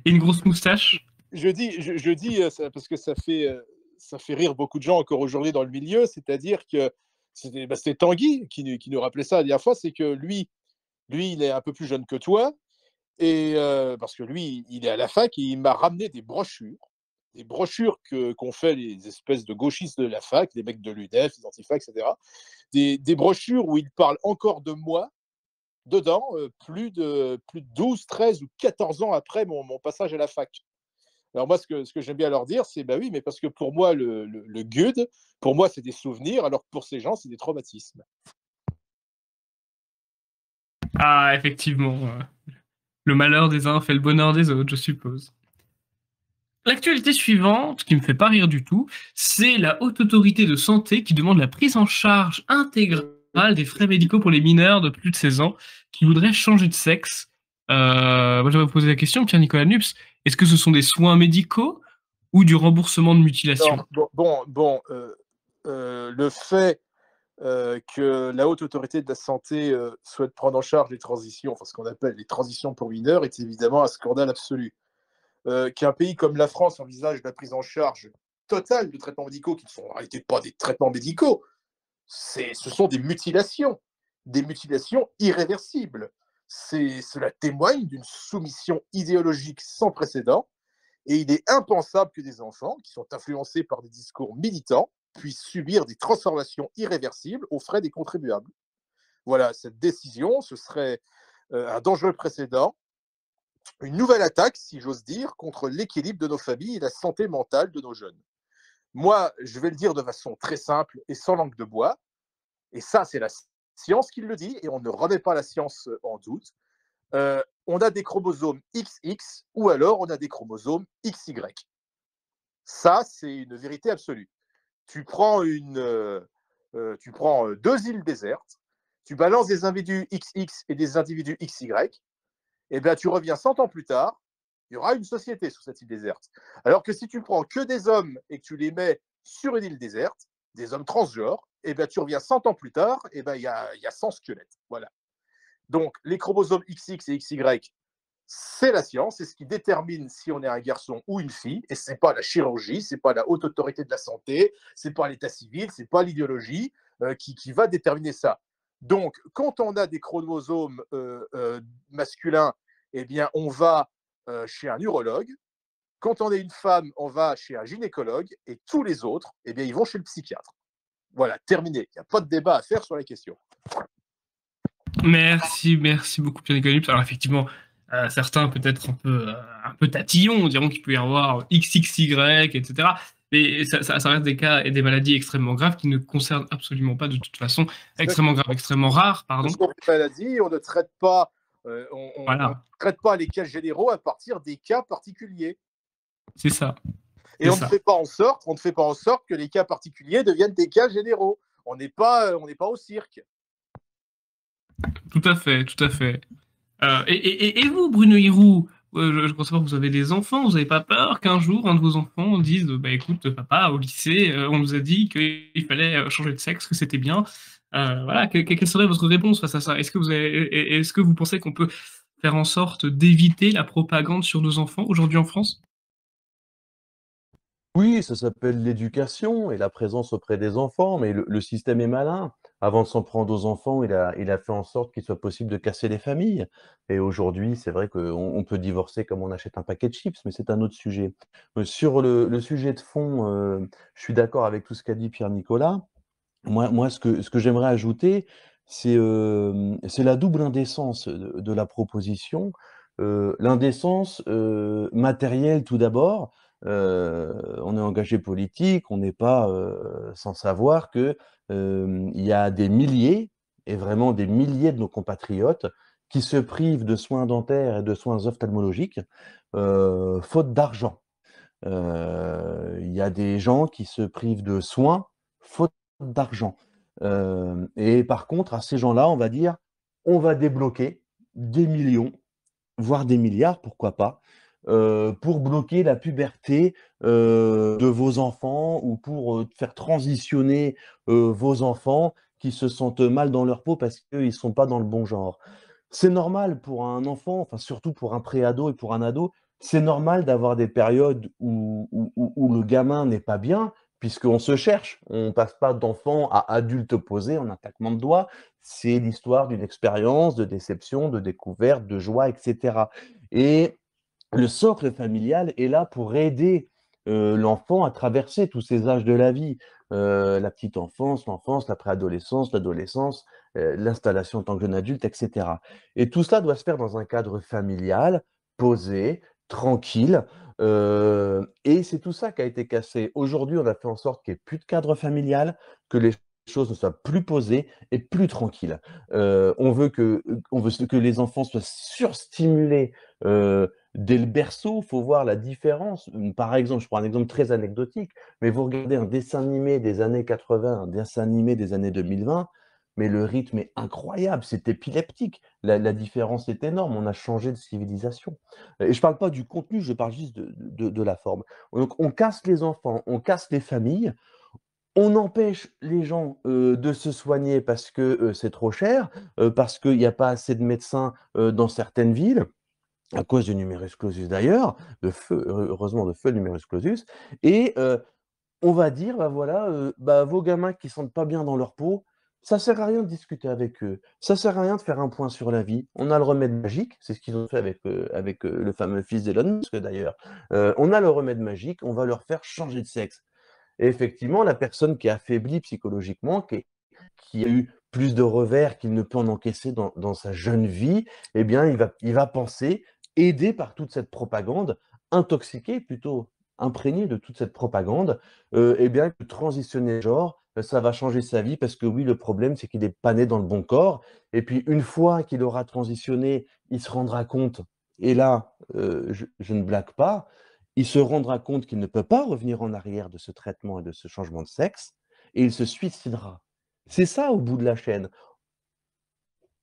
Et une grosse moustache. Je dis ça, parce que ça fait rire beaucoup de gens encore aujourd'hui dans le milieu, c'est-à-dire que c'était Tanguy qui nous rappelait ça la dernière fois, c'est que lui, il est un peu plus jeune que toi, et parce que lui, il est à la fac, et il m'a ramené des brochures qu'ont fait les espèces de gauchistes de la fac, les mecs de l'UNEF, les antifas, etc. Des brochures où il parle encore de moi dedans, plus de 12, 13 ou 14 ans après mon passage à la fac. Alors moi, ce que j'aime bien leur dire, c'est bah oui, mais parce que pour moi, le GUD, pour moi, c'est des souvenirs, alors que pour ces gens, c'est des traumatismes. Ah, effectivement. Le malheur des uns fait le bonheur des autres, je suppose. L'actualité suivante, qui me fait pas rire du tout, c'est la Haute Autorité de Santé qui demande la prise en charge intégrale des frais médicaux pour les mineurs de plus de 16 ans qui voudraient changer de sexe. Moi, j'aurais posé la question, Pierre-Nicolas Nups, est-ce que ce sont des soins médicaux ou du remboursement de mutilation? Le fait que la Haute Autorité de la Santé souhaite prendre en charge les transitions, enfin ce qu'on appelle les transitions pour mineurs, est évidemment un scandale absolu. Qu'un pays comme la France envisage la prise en charge totale de traitements médicaux qui ne sont en réalité pas des traitements médicaux, ce sont des mutilations irréversibles. Cela témoigne d'une soumission idéologique sans précédent, et il est impensable que des enfants qui sont influencés par des discours militants puissent subir des transformations irréversibles aux frais des contribuables. Voilà, cette décision, ce serait un dangereux précédent, une nouvelle attaque, si j'ose dire, contre l'équilibre de nos familles et la santé mentale de nos jeunes. Moi, je vais le dire de façon très simple et sans langue de bois, et ça, c'est la science qui le dit, et on ne remet pas la science en doute. On a des chromosomes XX ou alors on a des chromosomes XY. Ça, c'est une vérité absolue. Tu prends deux îles désertes, tu balances des individus XX et des individus XY, et bien tu reviens 100 ans plus tard, il y aura une société sur cette île déserte. Alors que si tu prends que des hommes et que tu les mets sur une île déserte, des hommes transgenres, et bien tu reviens 100 ans plus tard, et bien il y a 100 squelettes. Voilà. Donc les chromosomes XX et XY, c'est la science, c'est ce qui détermine si on est un garçon ou une fille, et c'est pas la chirurgie, c'est pas la haute autorité de la santé, c'est pas l'état civil, c'est pas l'idéologie qui va déterminer ça. Donc, quand on a des chromosomes masculins, eh bien, on va chez un urologue. Quand on est une femme, on va chez un gynécologue, et tous les autres, eh bien, ils vont chez le psychiatre. Voilà, terminé. Il n'y a pas de débat à faire sur la question. Merci beaucoup Pierre-Nicolas Nups. Alors effectivement, certains peut-être un peu tatillons diront qu'il peut y avoir XXY, etc. Mais ça reste des cas et des maladies extrêmement graves qui ne concernent absolument pas de toute façon, extrêmement graves, extrêmement rares, pardon. Ce sont des maladies, on ne traite pas, Voilà, traite pas les cas généraux à partir des cas particuliers. c'est ça. Et on ne fait pas en sorte que les cas particuliers deviennent des cas généraux. On n'est pas au cirque. Tout à fait, tout à fait. Et vous, Bruno Hirou, je pense pas que vous avez des enfants, vous n'avez pas peur qu'un jour un de vos enfants dise bah écoute papa, au lycée on nous a dit qu'il fallait changer de sexe, que c'était bien. Voilà, quelle serait votre réponse face à ça? Est-ce que vous pensez qu'on peut faire en sorte d'éviter la propagande sur nos enfants aujourd'hui en France? Oui, ça s'appelle l'éducation et la présence auprès des enfants, mais le système est malin. Avant de s'en prendre aux enfants, il a fait en sorte qu'il soit possible de casser les familles. Et aujourd'hui, c'est vrai qu'on peut divorcer comme on achète un paquet de chips, mais c'est un autre sujet. Sur le sujet de fond, je suis d'accord avec tout ce qu'a dit Pierre Nicolas. Moi, ce que j'aimerais ajouter, c'est la double indécence de la proposition. L'indécence matérielle, tout d'abord. On est engagé politique, on n'est pas sans savoir que il y a des milliers, et vraiment des milliers de nos compatriotes qui se privent de soins dentaires et de soins ophtalmologiques faute d'argent. Il y a des gens qui se privent de soins faute d'argent. Et par contre, à ces gens-là, on va dire, on va débloquer des millions, voire des milliards, pourquoi pas, pour bloquer la puberté de vos enfants ou pour faire transitionner vos enfants qui se sentent mal dans leur peau parce qu'ils ne sont pas dans le bon genre. C'est normal pour un enfant, enfin surtout pour un préado et pour un ado, c'est normal d'avoir des périodes où le gamin n'est pas bien, puisqu'on se cherche. On ne passe pas d'enfant à adulte posé en un claquement de doigts. C'est l'histoire d'une expérience, de déception, de découverte, de joie, etc. Et le socle familial est là pour aider l'enfant à traverser tous ces âges de la vie. La petite enfance, l'enfance, la préadolescence, l'adolescence, l'installation en tant que jeune adulte, etc. Et tout cela doit se faire dans un cadre familial, posé, tranquille. Et c'est tout ça qui a été cassé. Aujourd'hui, on a fait en sorte qu'il n'y ait plus de cadre familial, que les choses ne soient plus posées et plus tranquilles. On veut que les enfants soient surstimulés dès le berceau. Il faut voir la différence. Par exemple, je prends un exemple très anecdotique, mais vous regardez un dessin animé des années 80, un dessin animé des années 2020, mais le rythme est incroyable, c'est épileptique. La différence est énorme, on a changé de civilisation. Et je ne parle pas du contenu, je parle juste de la forme. Donc on casse les enfants, on casse les familles, on empêche les gens de se soigner parce que c'est trop cher, parce qu'il n'y a pas assez de médecins dans certaines villes à cause du numerus clausus d'ailleurs, de feu, heureusement de feu numerus clausus, et on va dire, bah voilà, bah, vos gamins qui ne sentent pas bien dans leur peau, ça sert à rien de discuter avec eux, ça sert à rien de faire un point sur la vie. On a le remède magique, c'est ce qu'ils ont fait avec le fameux fils d'Elon Musk d'ailleurs. On a le remède magique, on va leur faire changer de sexe. Et effectivement, la personne qui est affaiblie psychologiquement, qui a eu plus de revers qu'il ne peut en encaisser dans sa jeune vie, eh bien, il va penser, aidé par toute cette propagande, intoxiqué plutôt, imprégné de toute cette propagande, eh bien, que transitionner le genre, ça va changer sa vie parce que oui, le problème, c'est qu'il n'est pas né dans le bon corps. Et puis, une fois qu'il aura transitionné, il se rendra compte, et là, je ne blague pas, il se rendra compte qu'il ne peut pas revenir en arrière de ce traitement et de ce changement de sexe, et il se suicidera. C'est ça au bout de la chaîne.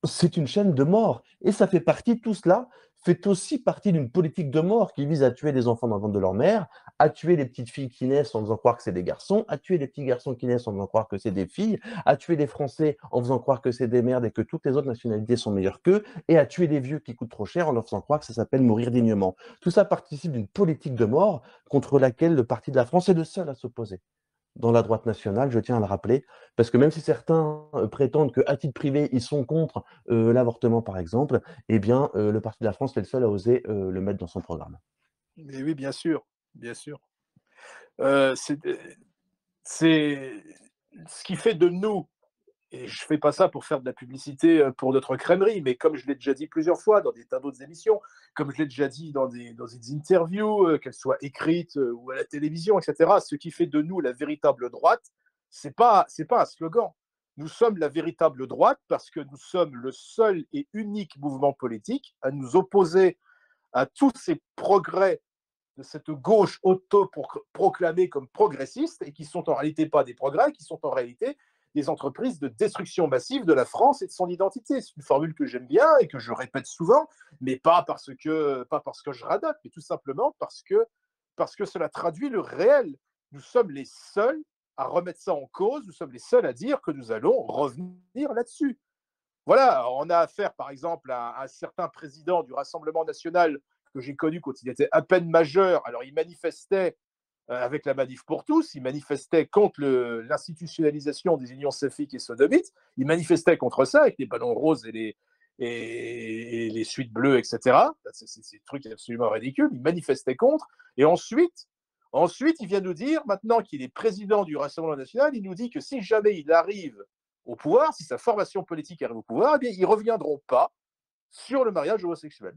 C'est une chaîne de mort. Et ça fait partie, tout cela fait aussi partie d'une politique de mort qui vise à tuer les enfants dans le ventre de leur mère, à tuer les petites filles qui naissent en faisant croire que c'est des garçons, à tuer les petits garçons qui naissent en faisant croire que c'est des filles, à tuer les Français en faisant croire que c'est des merdes et que toutes les autres nationalités sont meilleures qu'eux, et à tuer les vieux qui coûtent trop cher en leur faisant croire que ça s'appelle mourir dignement. Tout ça participe d'une politique de mort contre laquelle le Parti de la France est le seul à s'opposer dans la droite nationale, je tiens à le rappeler, parce que même si certains prétendent qu'à titre privé, ils sont contre l'avortement, par exemple, eh bien, le Parti de la France est le seul à oser le mettre dans son programme. Mais oui, bien sûr, bien sûr. C'est c'est ce qui fait de nous, et je fais pas ça pour faire de la publicité pour notre crèmerie, mais comme je l'ai déjà dit plusieurs fois dans des tas d'autres émissions, comme je l'ai déjà dit dans des interviews, qu'elles soient écrites ou à la télévision, etc., ce qui fait de nous la véritable droite, c'est pas un slogan. Nous sommes la véritable droite parce que nous sommes le seul et unique mouvement politique à nous opposer à tous ces progrès de cette gauche auto-proclamée comme progressiste et qui sont en réalité pas des progrès, qui sont en réalité des entreprises de destruction massive de la France et de son identité. C'est une formule que j'aime bien et que je répète souvent, mais pas parce que je radote, mais tout simplement parce que cela traduit le réel. Nous sommes les seuls à remettre ça en cause, nous sommes les seuls à dire que nous allons revenir là-dessus. Voilà, on a affaire par exemple à un certain président du Rassemblement national que j'ai connu quand il était à peine majeur. Alors il manifestait avec la Manif pour tous, il manifestait contre l'institutionnalisation des unions saphiques et sodomites, il manifestait contre ça avec les ballons roses et les suites bleues, etc. C'est des trucs absolument ridicules, il manifestait contre, et ensuite, Ensuite, il vient nous dire, maintenant qu'il est président du Rassemblement national, il nous dit que si jamais il arrive au pouvoir, si sa formation politique arrive au pouvoir, eh bien, ils ne reviendront pas sur le mariage homosexuel.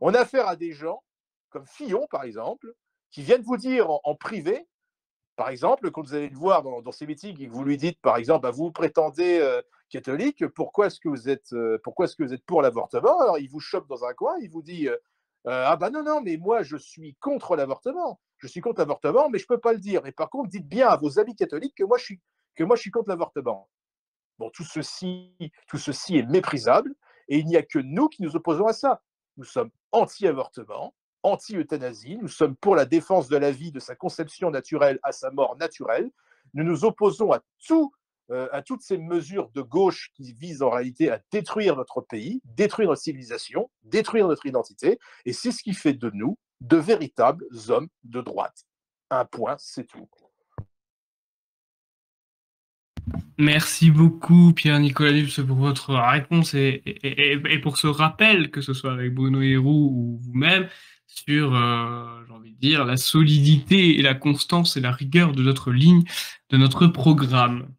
On a affaire à des gens, comme Fillon, par exemple, qui viennent vous dire en privé, par exemple, quand vous allez le voir dans ces meetings et que vous lui dites, par exemple, bah, vous prétendez catholique, pourquoi est-ce que vous êtes pour l'avortement? Alors, il vous chope dans un coin, il vous dit ah bah non, non, mais moi, je suis contre l'avortement. Je suis contre l'avortement, mais je ne peux pas le dire. Et par contre, dites bien à vos amis catholiques que moi, je suis contre l'avortement. Bon, tout ceci est méprisable et il n'y a que nous qui nous opposons à ça. Nous sommes anti-avortement, anti-euthanasie, nous sommes pour la défense de la vie, de sa conception naturelle à sa mort naturelle. Nous nous opposons à toutes ces mesures de gauche qui visent en réalité à détruire notre pays, détruire notre civilisation, détruire notre identité. Et c'est ce qui fait de nous de véritables hommes de droite. Un point, c'est tout. Merci beaucoup, Pierre-Nicolas Lipse, pour votre réponse et pour ce rappel, que ce soit avec Bruno Héroux ou vous-même, sur, j'ai envie de dire, la solidité et la constance et la rigueur de notre ligne, de notre programme.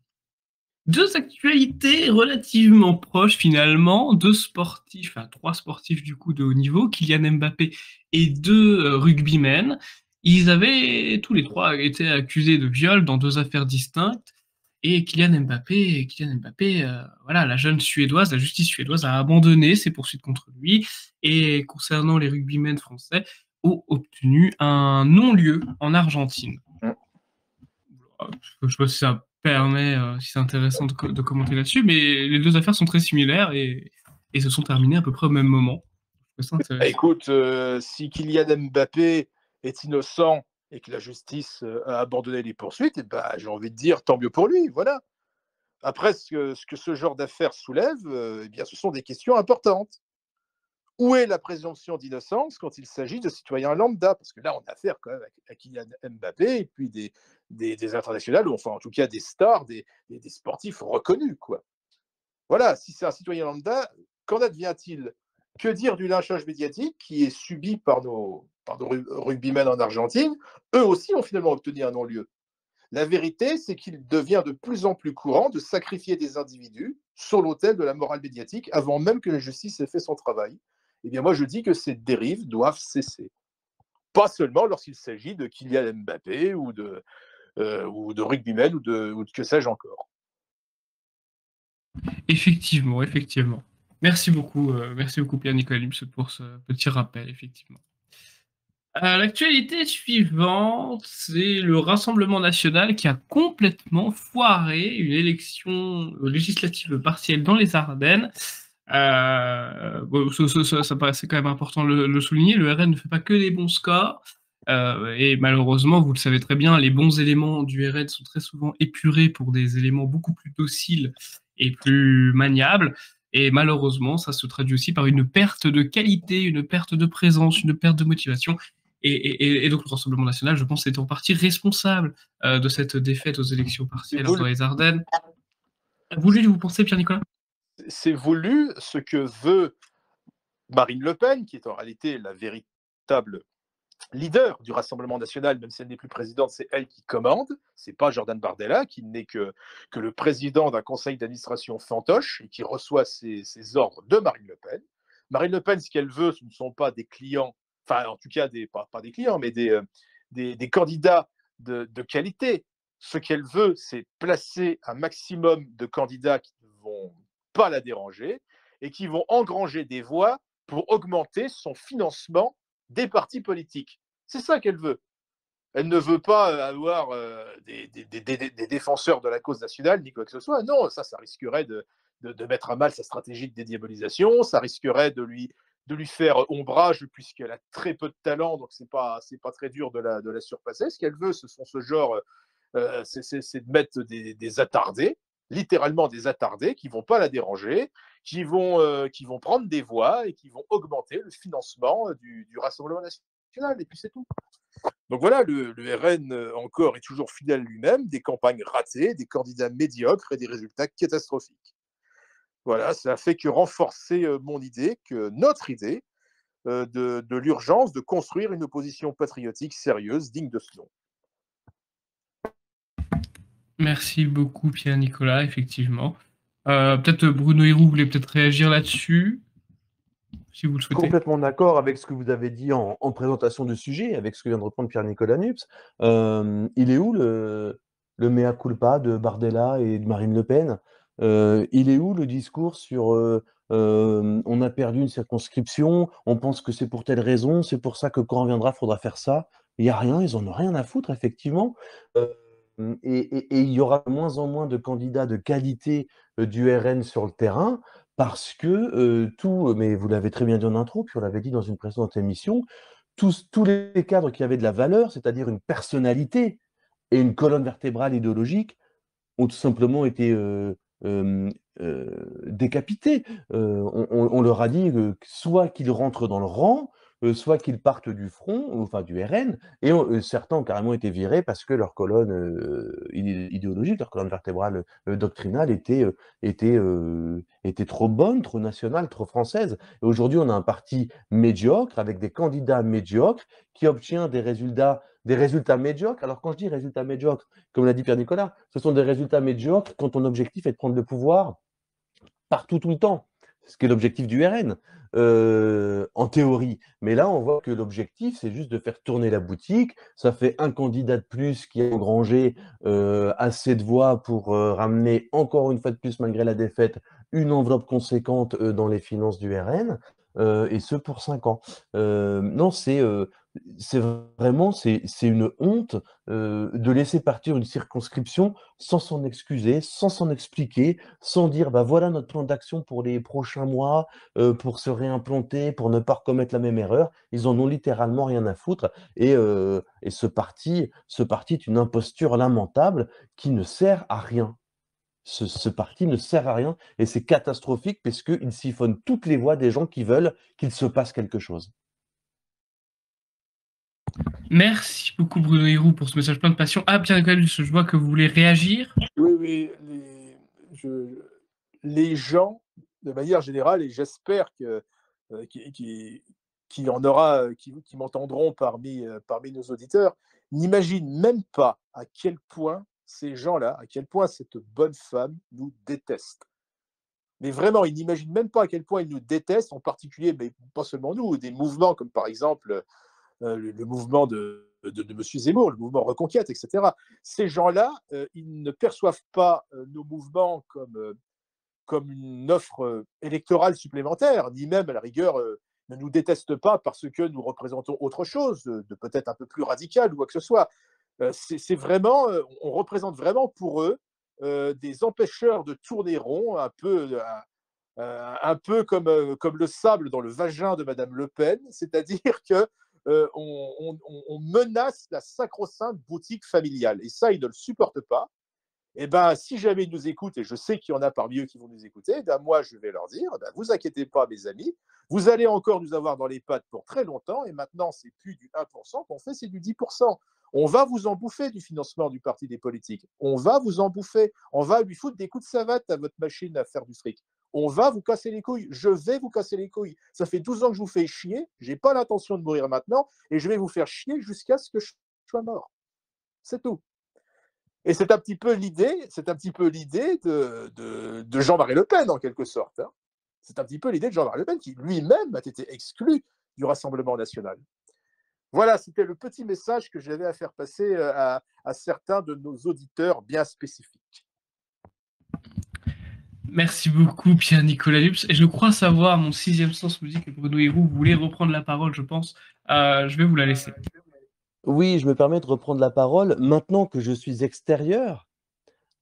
Deux actualités relativement proches finalement, deux sportifs, enfin trois sportifs du coup de haut niveau, Kylian Mbappé et deux rugbymen. Ils avaient tous les trois été accusés de viol dans deux affaires distinctes. Et Kylian Mbappé, voilà, la jeune Suédoise, la justice suédoise a abandonné ses poursuites contre lui. Et concernant les rugbymen français, ont obtenu un non-lieu en Argentine. Je sais pas si ça permet, si c'est intéressant de commenter là-dessus, mais les deux affaires sont très similaires et se sont terminées à peu près au même moment. Écoute, si Kylian Mbappé est innocent et que la justice a abandonné les poursuites, eh ben, j'ai envie de dire tant mieux pour lui, voilà. Après, ce que ce genre d'affaires soulève, eh bien, ce sont des questions importantes. Où est la présomption d'innocence quand il s'agit de citoyens lambda? Parce que là, on a affaire quand même à Kylian Mbappé et puis des internationales, ou enfin en tout cas des stars, des sportifs reconnus, quoi. Voilà, si c'est un citoyen lambda, qu'en advient-il? Que dire du lynchage médiatique qui est subi par nos rugbymen en Argentine? Eux aussi ont finalement obtenu un non-lieu. La vérité, c'est qu'il devient de plus en plus courant de sacrifier des individus sur l'autel de la morale médiatique avant même que la justice ait fait son travail. Eh bien, moi, je dis que ces dérives doivent cesser. Pas seulement lorsqu'il s'agit de Kylian Mbappé ou de rugbymen ou de que sais-je encore. Effectivement, effectivement. Merci beaucoup Pierre-Nicolas Lipse pour ce petit rappel, effectivement. L'actualité suivante, c'est le Rassemblement national qui a complètement foiré une élection législative partielle dans les Ardennes. Bon, ça paraissait quand même important de le souligner. Le RN ne fait pas que des bons scores. Et malheureusement, vous le savez très bien, les bons éléments du RN sont très souvent épurés pour des éléments beaucoup plus dociles et plus maniables. Et malheureusement, ça se traduit aussi par une perte de qualité, une perte de présence, une perte de motivation. Et donc le Rassemblement national, je pense, est en partie responsable de cette défaite aux élections partielles dans les Ardennes. Vous pensez, Pierre-Nicolas? C'est voulu ce que veut Marine Le Pen, qui est en réalité la véritable leader du Rassemblement national, même si elle n'est plus présidente, c'est elle qui commande. C'est pas Jordan Bardella, qui n'est que le président d'un conseil d'administration fantoche et qui reçoit ses ordres de Marine Le Pen. Marine Le Pen, ce qu'elle veut, ce ne sont pas des clients, enfin en tout cas pas des clients, mais des candidats de qualité. Ce qu'elle veut, c'est placer un maximum de candidats qui ne vont pas la déranger et qui vont engranger des voix pour augmenter son financement des partis politiques. C'est ça qu'elle veut. Elle ne veut pas avoir des défenseurs de la cause nationale, ni quoi que ce soit. Non, ça risquerait de mettre à mal sa stratégie de dédiabolisation, ça risquerait de lui faire ombrage, puisqu'elle a très peu de talent, donc c'est pas très dur de la surpasser. Ce qu'elle veut, c'est de mettre des attardés, littéralement des attardés, qui ne vont pas la déranger, qui vont prendre des voix et qui vont augmenter le financement du Rassemblement national, et puis c'est tout. Donc voilà, le RN encore est toujours fidèle lui-même, des campagnes ratées, des candidats médiocres et des résultats catastrophiques. Voilà, ça a fait que renforcer notre idée de l'urgence de construire une opposition patriotique sérieuse, digne de ce nom. Merci beaucoup, Pierre-Nicolas, effectivement. Peut-être Bruno Hérou, vous voulez peut-être réagir là-dessus, si vous le souhaitez. Complètement d'accord avec ce que vous avez dit en présentation du sujet, avec ce que vient de reprendre Pierre-Nicolas Nups. Il est où le mea culpa de Bardella et de Marine Le Pen? Il est où le discours sur on a perdu une circonscription, on pense que c'est pour telle raison, c'est pour ça que quand on reviendra, il faudra faire ça. Il n'y a rien, ils en ont rien à foutre, effectivement. Euh, et il y aura de moins en moins de candidats de qualité du RN sur le terrain. Parce que mais vous l'avez très bien dit en intro, puis on l'avait dit dans une précédente émission, tous les cadres qui avaient de la valeur, c'est-à-dire une personnalité et une colonne vertébrale idéologique, ont tout simplement été décapités. On leur a dit soit qu'ils rentrent dans le rang, soit qu'ils partent du front, enfin du RN, et certains ont carrément été virés parce que leur colonne idéologique, leur colonne vertébrale doctrinale était trop bonne, trop nationale, trop française. Et aujourd'hui, on a un parti médiocre avec des candidats médiocres qui obtient des résultats médiocres. Alors quand je dis résultats médiocres, comme l'a dit Pierre-Nicolas, ce sont des résultats médiocres quand ton objectif est de prendre le pouvoir partout, tout le temps. Ce qui est l'objectif du RN, en théorie. Mais là, on voit que l'objectif, c'est juste de faire tourner la boutique. Ça fait un candidat de plus qui a engrangé assez de voix pour ramener, encore une fois de plus, malgré la défaite, une enveloppe conséquente dans les finances du RN, et ce pour 5 ans. Non, c'est vraiment c'est une honte de laisser partir une circonscription sans s'en excuser, sans s'en expliquer, sans dire bah voilà notre plan d'action pour les prochains mois, pour se réimplanter, pour ne pas recommettre la même erreur. Ils en ont littéralement rien à foutre. Et ce parti est une imposture lamentable qui ne sert à rien. Ce parti ne sert à rien et c'est catastrophique parce qu'il siphonne toutes les voix des gens qui veulent qu'il se passe quelque chose. Merci beaucoup, Bruno Hérou, pour ce message plein de passion. Ah, Pierre-Nicolas, je vois que vous voulez réagir. Oui, oui, les gens, de manière générale, et j'espère qu'il y en aura qui m'entendront parmi nos auditeurs, n'imaginent même pas à quel point ces gens-là, à quel point cette bonne femme nous déteste. Mais vraiment, ils n'imaginent même pas à quel point ils nous détestent, en particulier, mais pas seulement nous, des mouvements comme par exemple le mouvement de M. Zemmour, le mouvement Reconquête, etc. Ces gens-là, ils ne perçoivent pas nos mouvements comme une offre électorale supplémentaire, ni même, à la rigueur, ne nous détestent pas parce que nous représentons autre chose, de peut-être un peu plus radical ou quoi que ce soit. C'est vraiment, on représente vraiment pour eux des empêcheurs de tourner rond, un peu comme le sable dans le vagin de Madame Le Pen, c'est-à-dire que on menace la sacro-sainte boutique familiale. Et ça, ils ne le supportent pas. Eh ben, si jamais ils nous écoutent, et je sais qu'il y en a parmi eux qui vont nous écouter, eh ben, moi, je vais leur dire, ben, vous inquiétez pas, mes amis, vous allez encore nous avoir dans les pattes pour très longtemps, et maintenant, c'est plus du 1% qu'on fait, c'est du 10%. On va vous en bouffer du financement du parti des politiques. On va vous en bouffer. On va lui foutre des coups de savate à votre machine à faire du fric. On va vous casser les couilles. Je vais vous casser les couilles. Ça fait 12 ans que je vous fais chier. J'ai pas l'intention de mourir maintenant, et je vais vous faire chier jusqu'à ce que je sois mort. C'est tout. Et c'est un petit peu l'idée de Jean-Marie Le Pen, en quelque sorte. Hein. C'est un petit peu l'idée de Jean-Marie Le Pen, qui lui-même a été exclu du Rassemblement national. Voilà, c'était le petit message que j'avais à faire passer à certains de nos auditeurs bien spécifiques. Merci beaucoup, Pierre-Nicolas Lux. Et je crois savoir, mon sixième sens me dit que Bruno Hérou voulait reprendre la parole, je pense. Je vais vous la laisser. Oui, je me permets de reprendre la parole. Maintenant que je suis extérieur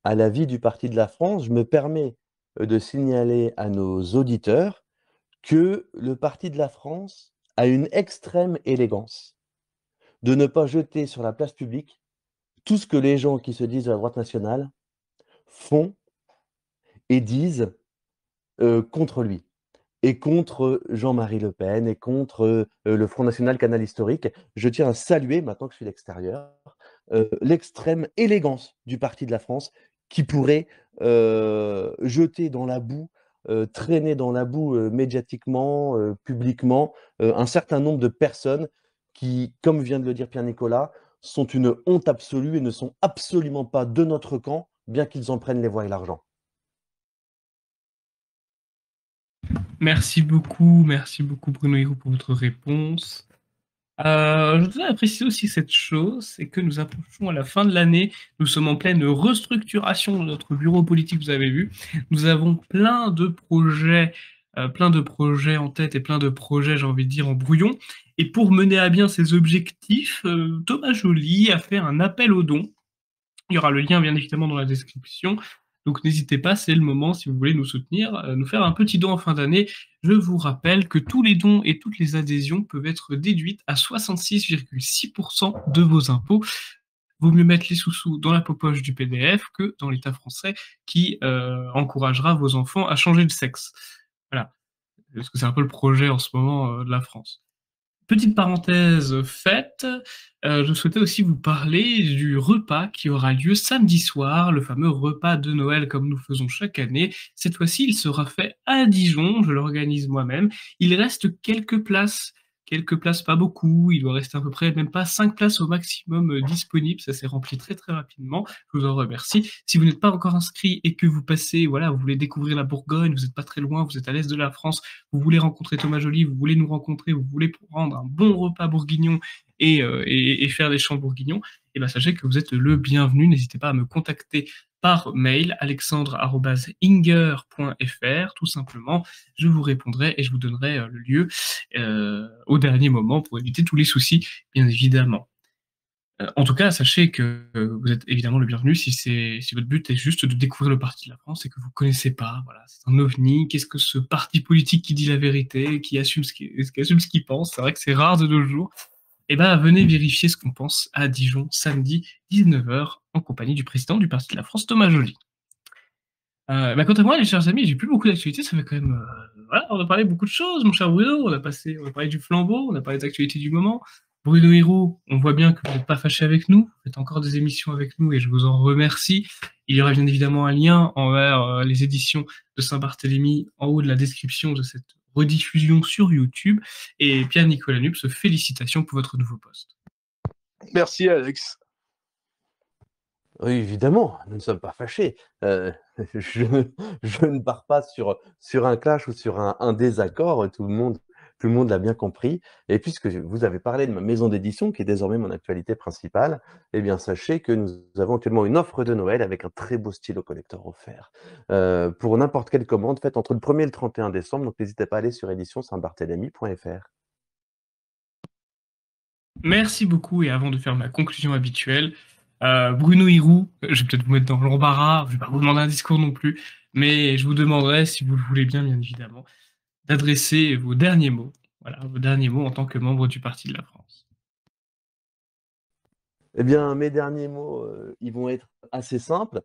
à la vie du Parti de la France, je me permets de signaler à nos auditeurs que le Parti de la France a une extrême élégance de ne pas jeter sur la place publique tout ce que les gens qui se disent de la droite nationale font et disent contre lui et contre Jean-Marie Le Pen et contre le Front National Canal Historique. Je tiens à saluer, maintenant que je suis à l'extérieur, l'extrême élégance du Parti de la France qui pourrait jeter dans la boue, traîner dans la boue médiatiquement, publiquement, un certain nombre de personnes qui, comme vient de le dire Pierre-Nicolas, sont une honte absolue et ne sont absolument pas de notre camp, bien qu'ils en prennent les voies et l'argent. Merci beaucoup Bruno Hiro pour votre réponse. Je tenais à préciser aussi cette chose, c'est que nous approchons à la fin de l'année, nous sommes en pleine restructuration de notre bureau politique, vous avez vu. Nous avons plein de projets en tête et plein de projets, j'ai envie de dire, en brouillon. Et pour mener à bien ces objectifs, Thomas Joly a fait un appel aux dons. Il y aura le lien bien évidemment dans la description. Donc n'hésitez pas, c'est le moment si vous voulez nous soutenir, nous faire un petit don en fin d'année. Je vous rappelle que tous les dons et toutes les adhésions peuvent être déduites à 66,6% de vos impôts. Vaut mieux mettre les sous-sous dans la poche du PDF que dans l'État français qui encouragera vos enfants à changer de sexe. Voilà, parce que c'est un peu le projet en ce moment de la France. Petite parenthèse faite, je souhaitais aussi vous parler du repas qui aura lieu samedi soir, le fameux repas de Noël comme nous faisons chaque année. Cette fois-ci, il sera fait à Dijon, je l'organise moi-même. Il reste quelques places pas beaucoup, il doit rester à peu près même pas 5 places au maximum disponibles, ça s'est rempli très très rapidement, je vous en remercie. Si vous n'êtes pas encore inscrit et que vous passez, voilà, vous voulez découvrir la Bourgogne, vous n'êtes pas très loin, vous êtes à l'est de la France, vous voulez rencontrer Thomas Joly, vous voulez nous rencontrer, vous voulez prendre un bon repas bourguignon et faire des chants bourguignons, et ben sachez que vous êtes le bienvenu. N'hésitez pas à me contacter par mail, alexandre@inger.fr, tout simplement. Je vous répondrai et je vous donnerai le lieu au dernier moment pour éviter tous les soucis, bien évidemment. En tout cas, sachez que vous êtes évidemment le bienvenu si votre but est juste de découvrir le Parti de la France et que vous ne connaissez pas. Voilà, c'est un ovni. Qu'est-ce que ce parti politique qui dit la vérité, qui assume ce qu'il pense? C'est vrai que c'est rare de nos jours. Eh ben, venez vérifier ce qu'on pense à Dijon, samedi 19h, en compagnie du président du Parti de la France, Thomas Joly. Bah, quant à moi, les chers amis, j'ai plus beaucoup d'actualités, ça fait quand même... voilà, on a parlé beaucoup de choses, mon cher Bruno, on a parlé du flambeau, on a parlé des actualités du moment. Bruno Hiro, on voit bien que vous n'êtes pas fâché avec nous, vous faites encore des émissions avec nous et je vous en remercie. Il y aura bien évidemment un lien envers les éditions de Saint-Barthélemy en haut de la description de cette rediffusion sur YouTube. Et Pierre-Nicolas Nups, félicitations pour votre nouveau poste. Merci Alex. Oui, évidemment, nous ne sommes pas fâchés. Je ne pars pas sur un clash ou sur un désaccord, tout le monde l'a bien compris. Et puisque vous avez parlé de ma maison d'édition, qui est désormais mon actualité principale, eh bien sachez que nous avons actuellement une offre de Noël avec un très beau stylo collector offert pour n'importe quelle commande faite entre le 1er et le 31 décembre. Donc n'hésitez pas à aller sur édition-saint-barthélemy.fr. Merci beaucoup, et avant de faire ma conclusion habituelle, Bruno Hiro, je vais peut-être vous mettre dans l'embarras, je vais pas vous demander un discours non plus, mais je vous demanderai, si vous le voulez bien évidemment, d'adresser vos derniers mots, voilà, vos derniers mots en tant que membre du Parti de la France. Eh bien, mes derniers mots, ils vont être assez simples.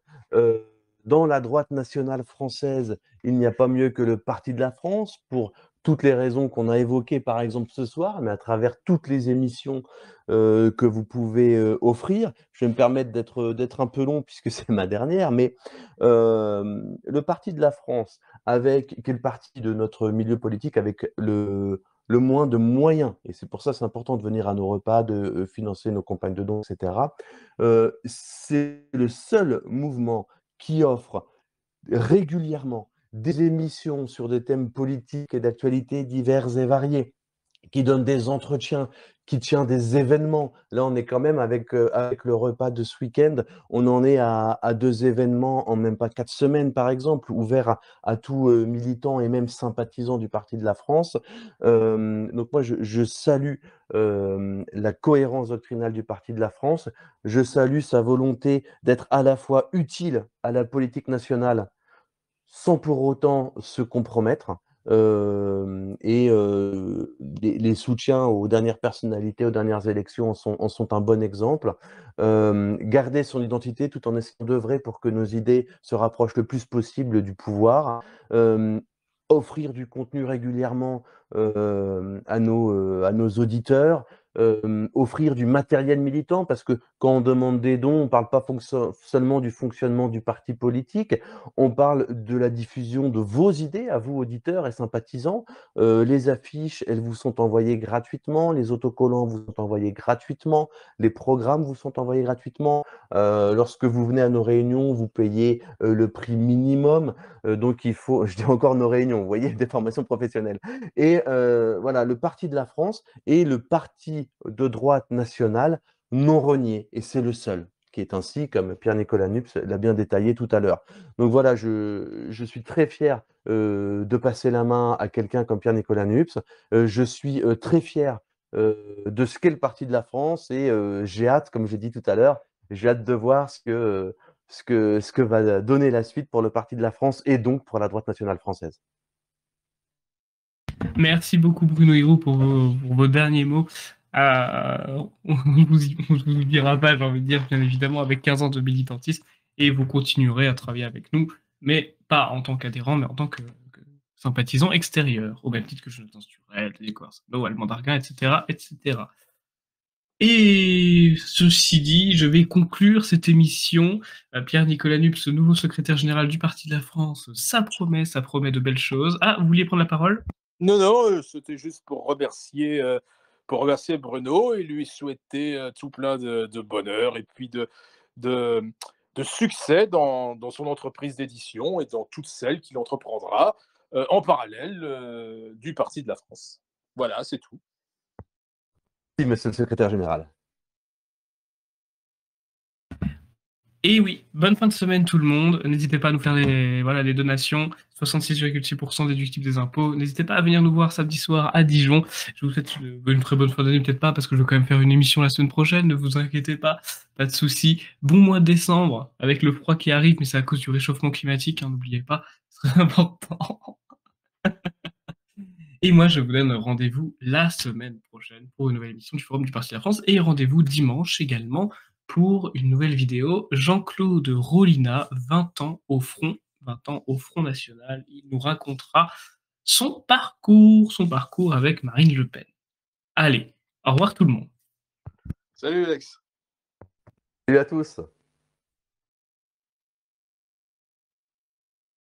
Dans la droite nationale française, il n'y a pas mieux que le Parti de la France, pour toutes les raisons qu'on a évoquées, par exemple, ce soir, mais à travers toutes les émissions, que vous pouvez, offrir. Je vais me permettre d'être un peu long puisque c'est ma dernière, mais, le Parti de la France qui est le parti de notre milieu politique avec le moins de moyens, et c'est pour ça c'est important de venir à nos repas, de financer nos campagnes de dons, et cetera. C'est le seul mouvement qui offre régulièrement des émissions sur des thèmes politiques et d'actualité divers et variés, qui donne des entretiens, qui tient des événements. Là, on est quand même avec le repas de ce week-end, on en est à 2 événements en même pas 4 semaines, par exemple, ouverts à tout, militant et même sympathisant du Parti de la France. Donc moi, je salue, la cohérence doctrinale du Parti de la France. Je salue sa volonté d'être à la fois utile à la politique nationale, sans pour autant se compromettre. Les soutiens aux dernières personnalités, aux dernières élections en sont un bon exemple. Garder son identité tout en essayant d'œuvrer pour que nos idées se rapprochent le plus possible du pouvoir. Offrir du contenu régulièrement à nos auditeurs, offrir du matériel militant, parce que quand on demande des dons, on ne parle pas seulement du fonctionnement du parti politique, on parle de la diffusion de vos idées à vous, auditeurs et sympathisants. Les affiches, elles vous sont envoyées gratuitement, les autocollants vous sont envoyés gratuitement, les programmes vous sont envoyés gratuitement. Lorsque vous venez à nos réunions, vous payez le prix minimum. Donc il faut, je dis encore nos réunions, vous voyez, des formations professionnelles. Et voilà, le Parti de la France est le parti de droite nationale non renié, et c'est le seul qui est ainsi, comme Pierre-Nicolas Nups l'a bien détaillé tout à l'heure. Donc voilà, je suis très fier de passer la main à quelqu'un comme Pierre-Nicolas Nups. Je suis très fier de ce qu'est le Parti de la France, et j'ai hâte, comme j'ai dit tout à l'heure, j'ai hâte de voir ce que va donner la suite pour le Parti de la France et donc pour la droite nationale française. Merci beaucoup Bruno Hiro pour vos derniers mots. On ne vous dira pas, j'ai envie de dire, bien évidemment, avec 15 ans de militantisme, et vous continuerez à travailler avec nous, mais pas en tant qu'adhérent, mais en tant que sympathisant extérieur, au même titre que Jonathan Sturel, Décor Salo, Allemand Darguin, etc., etc. Et ceci dit, je vais conclure cette émission. Pierre-Nicolas Nups, nouveau secrétaire général du Parti de la France, ça promet de belles choses. Ah, vous vouliez prendre la parole? Non, non, c'était juste pour remercier Bruno et lui souhaiter tout plein de bonheur et puis de, de succès dans son entreprise d'édition et dans toutes celles qu'il entreprendra en parallèle du Parti de la France. Voilà, c'est tout. Merci, monsieur le secrétaire général. Et oui, bonne fin de semaine tout le monde. N'hésitez pas à nous faire des donations. 66,6% déductibles des impôts. N'hésitez pas à venir nous voir samedi soir à Dijon. Je vous souhaite une très bonne fin d'année, peut-être pas, parce que je vais quand même faire une émission la semaine prochaine. Ne vous inquiétez pas, pas de souci. Bon mois de décembre, avec le froid qui arrive, mais c'est à cause du réchauffement climatique, hein, n'oubliez pas, c'est très important. Et moi, je vous donne rendez-vous la semaine prochaine pour une nouvelle émission du Forum du Parti de la France. Et rendez-vous dimanche également pour une nouvelle vidéo. Jean-Claude Rollina, 20 ans au front, 20 ans au Front National. Il nous racontera son parcours avec Marine Le Pen. Allez, au revoir tout le monde. Salut Alex. Salut à tous.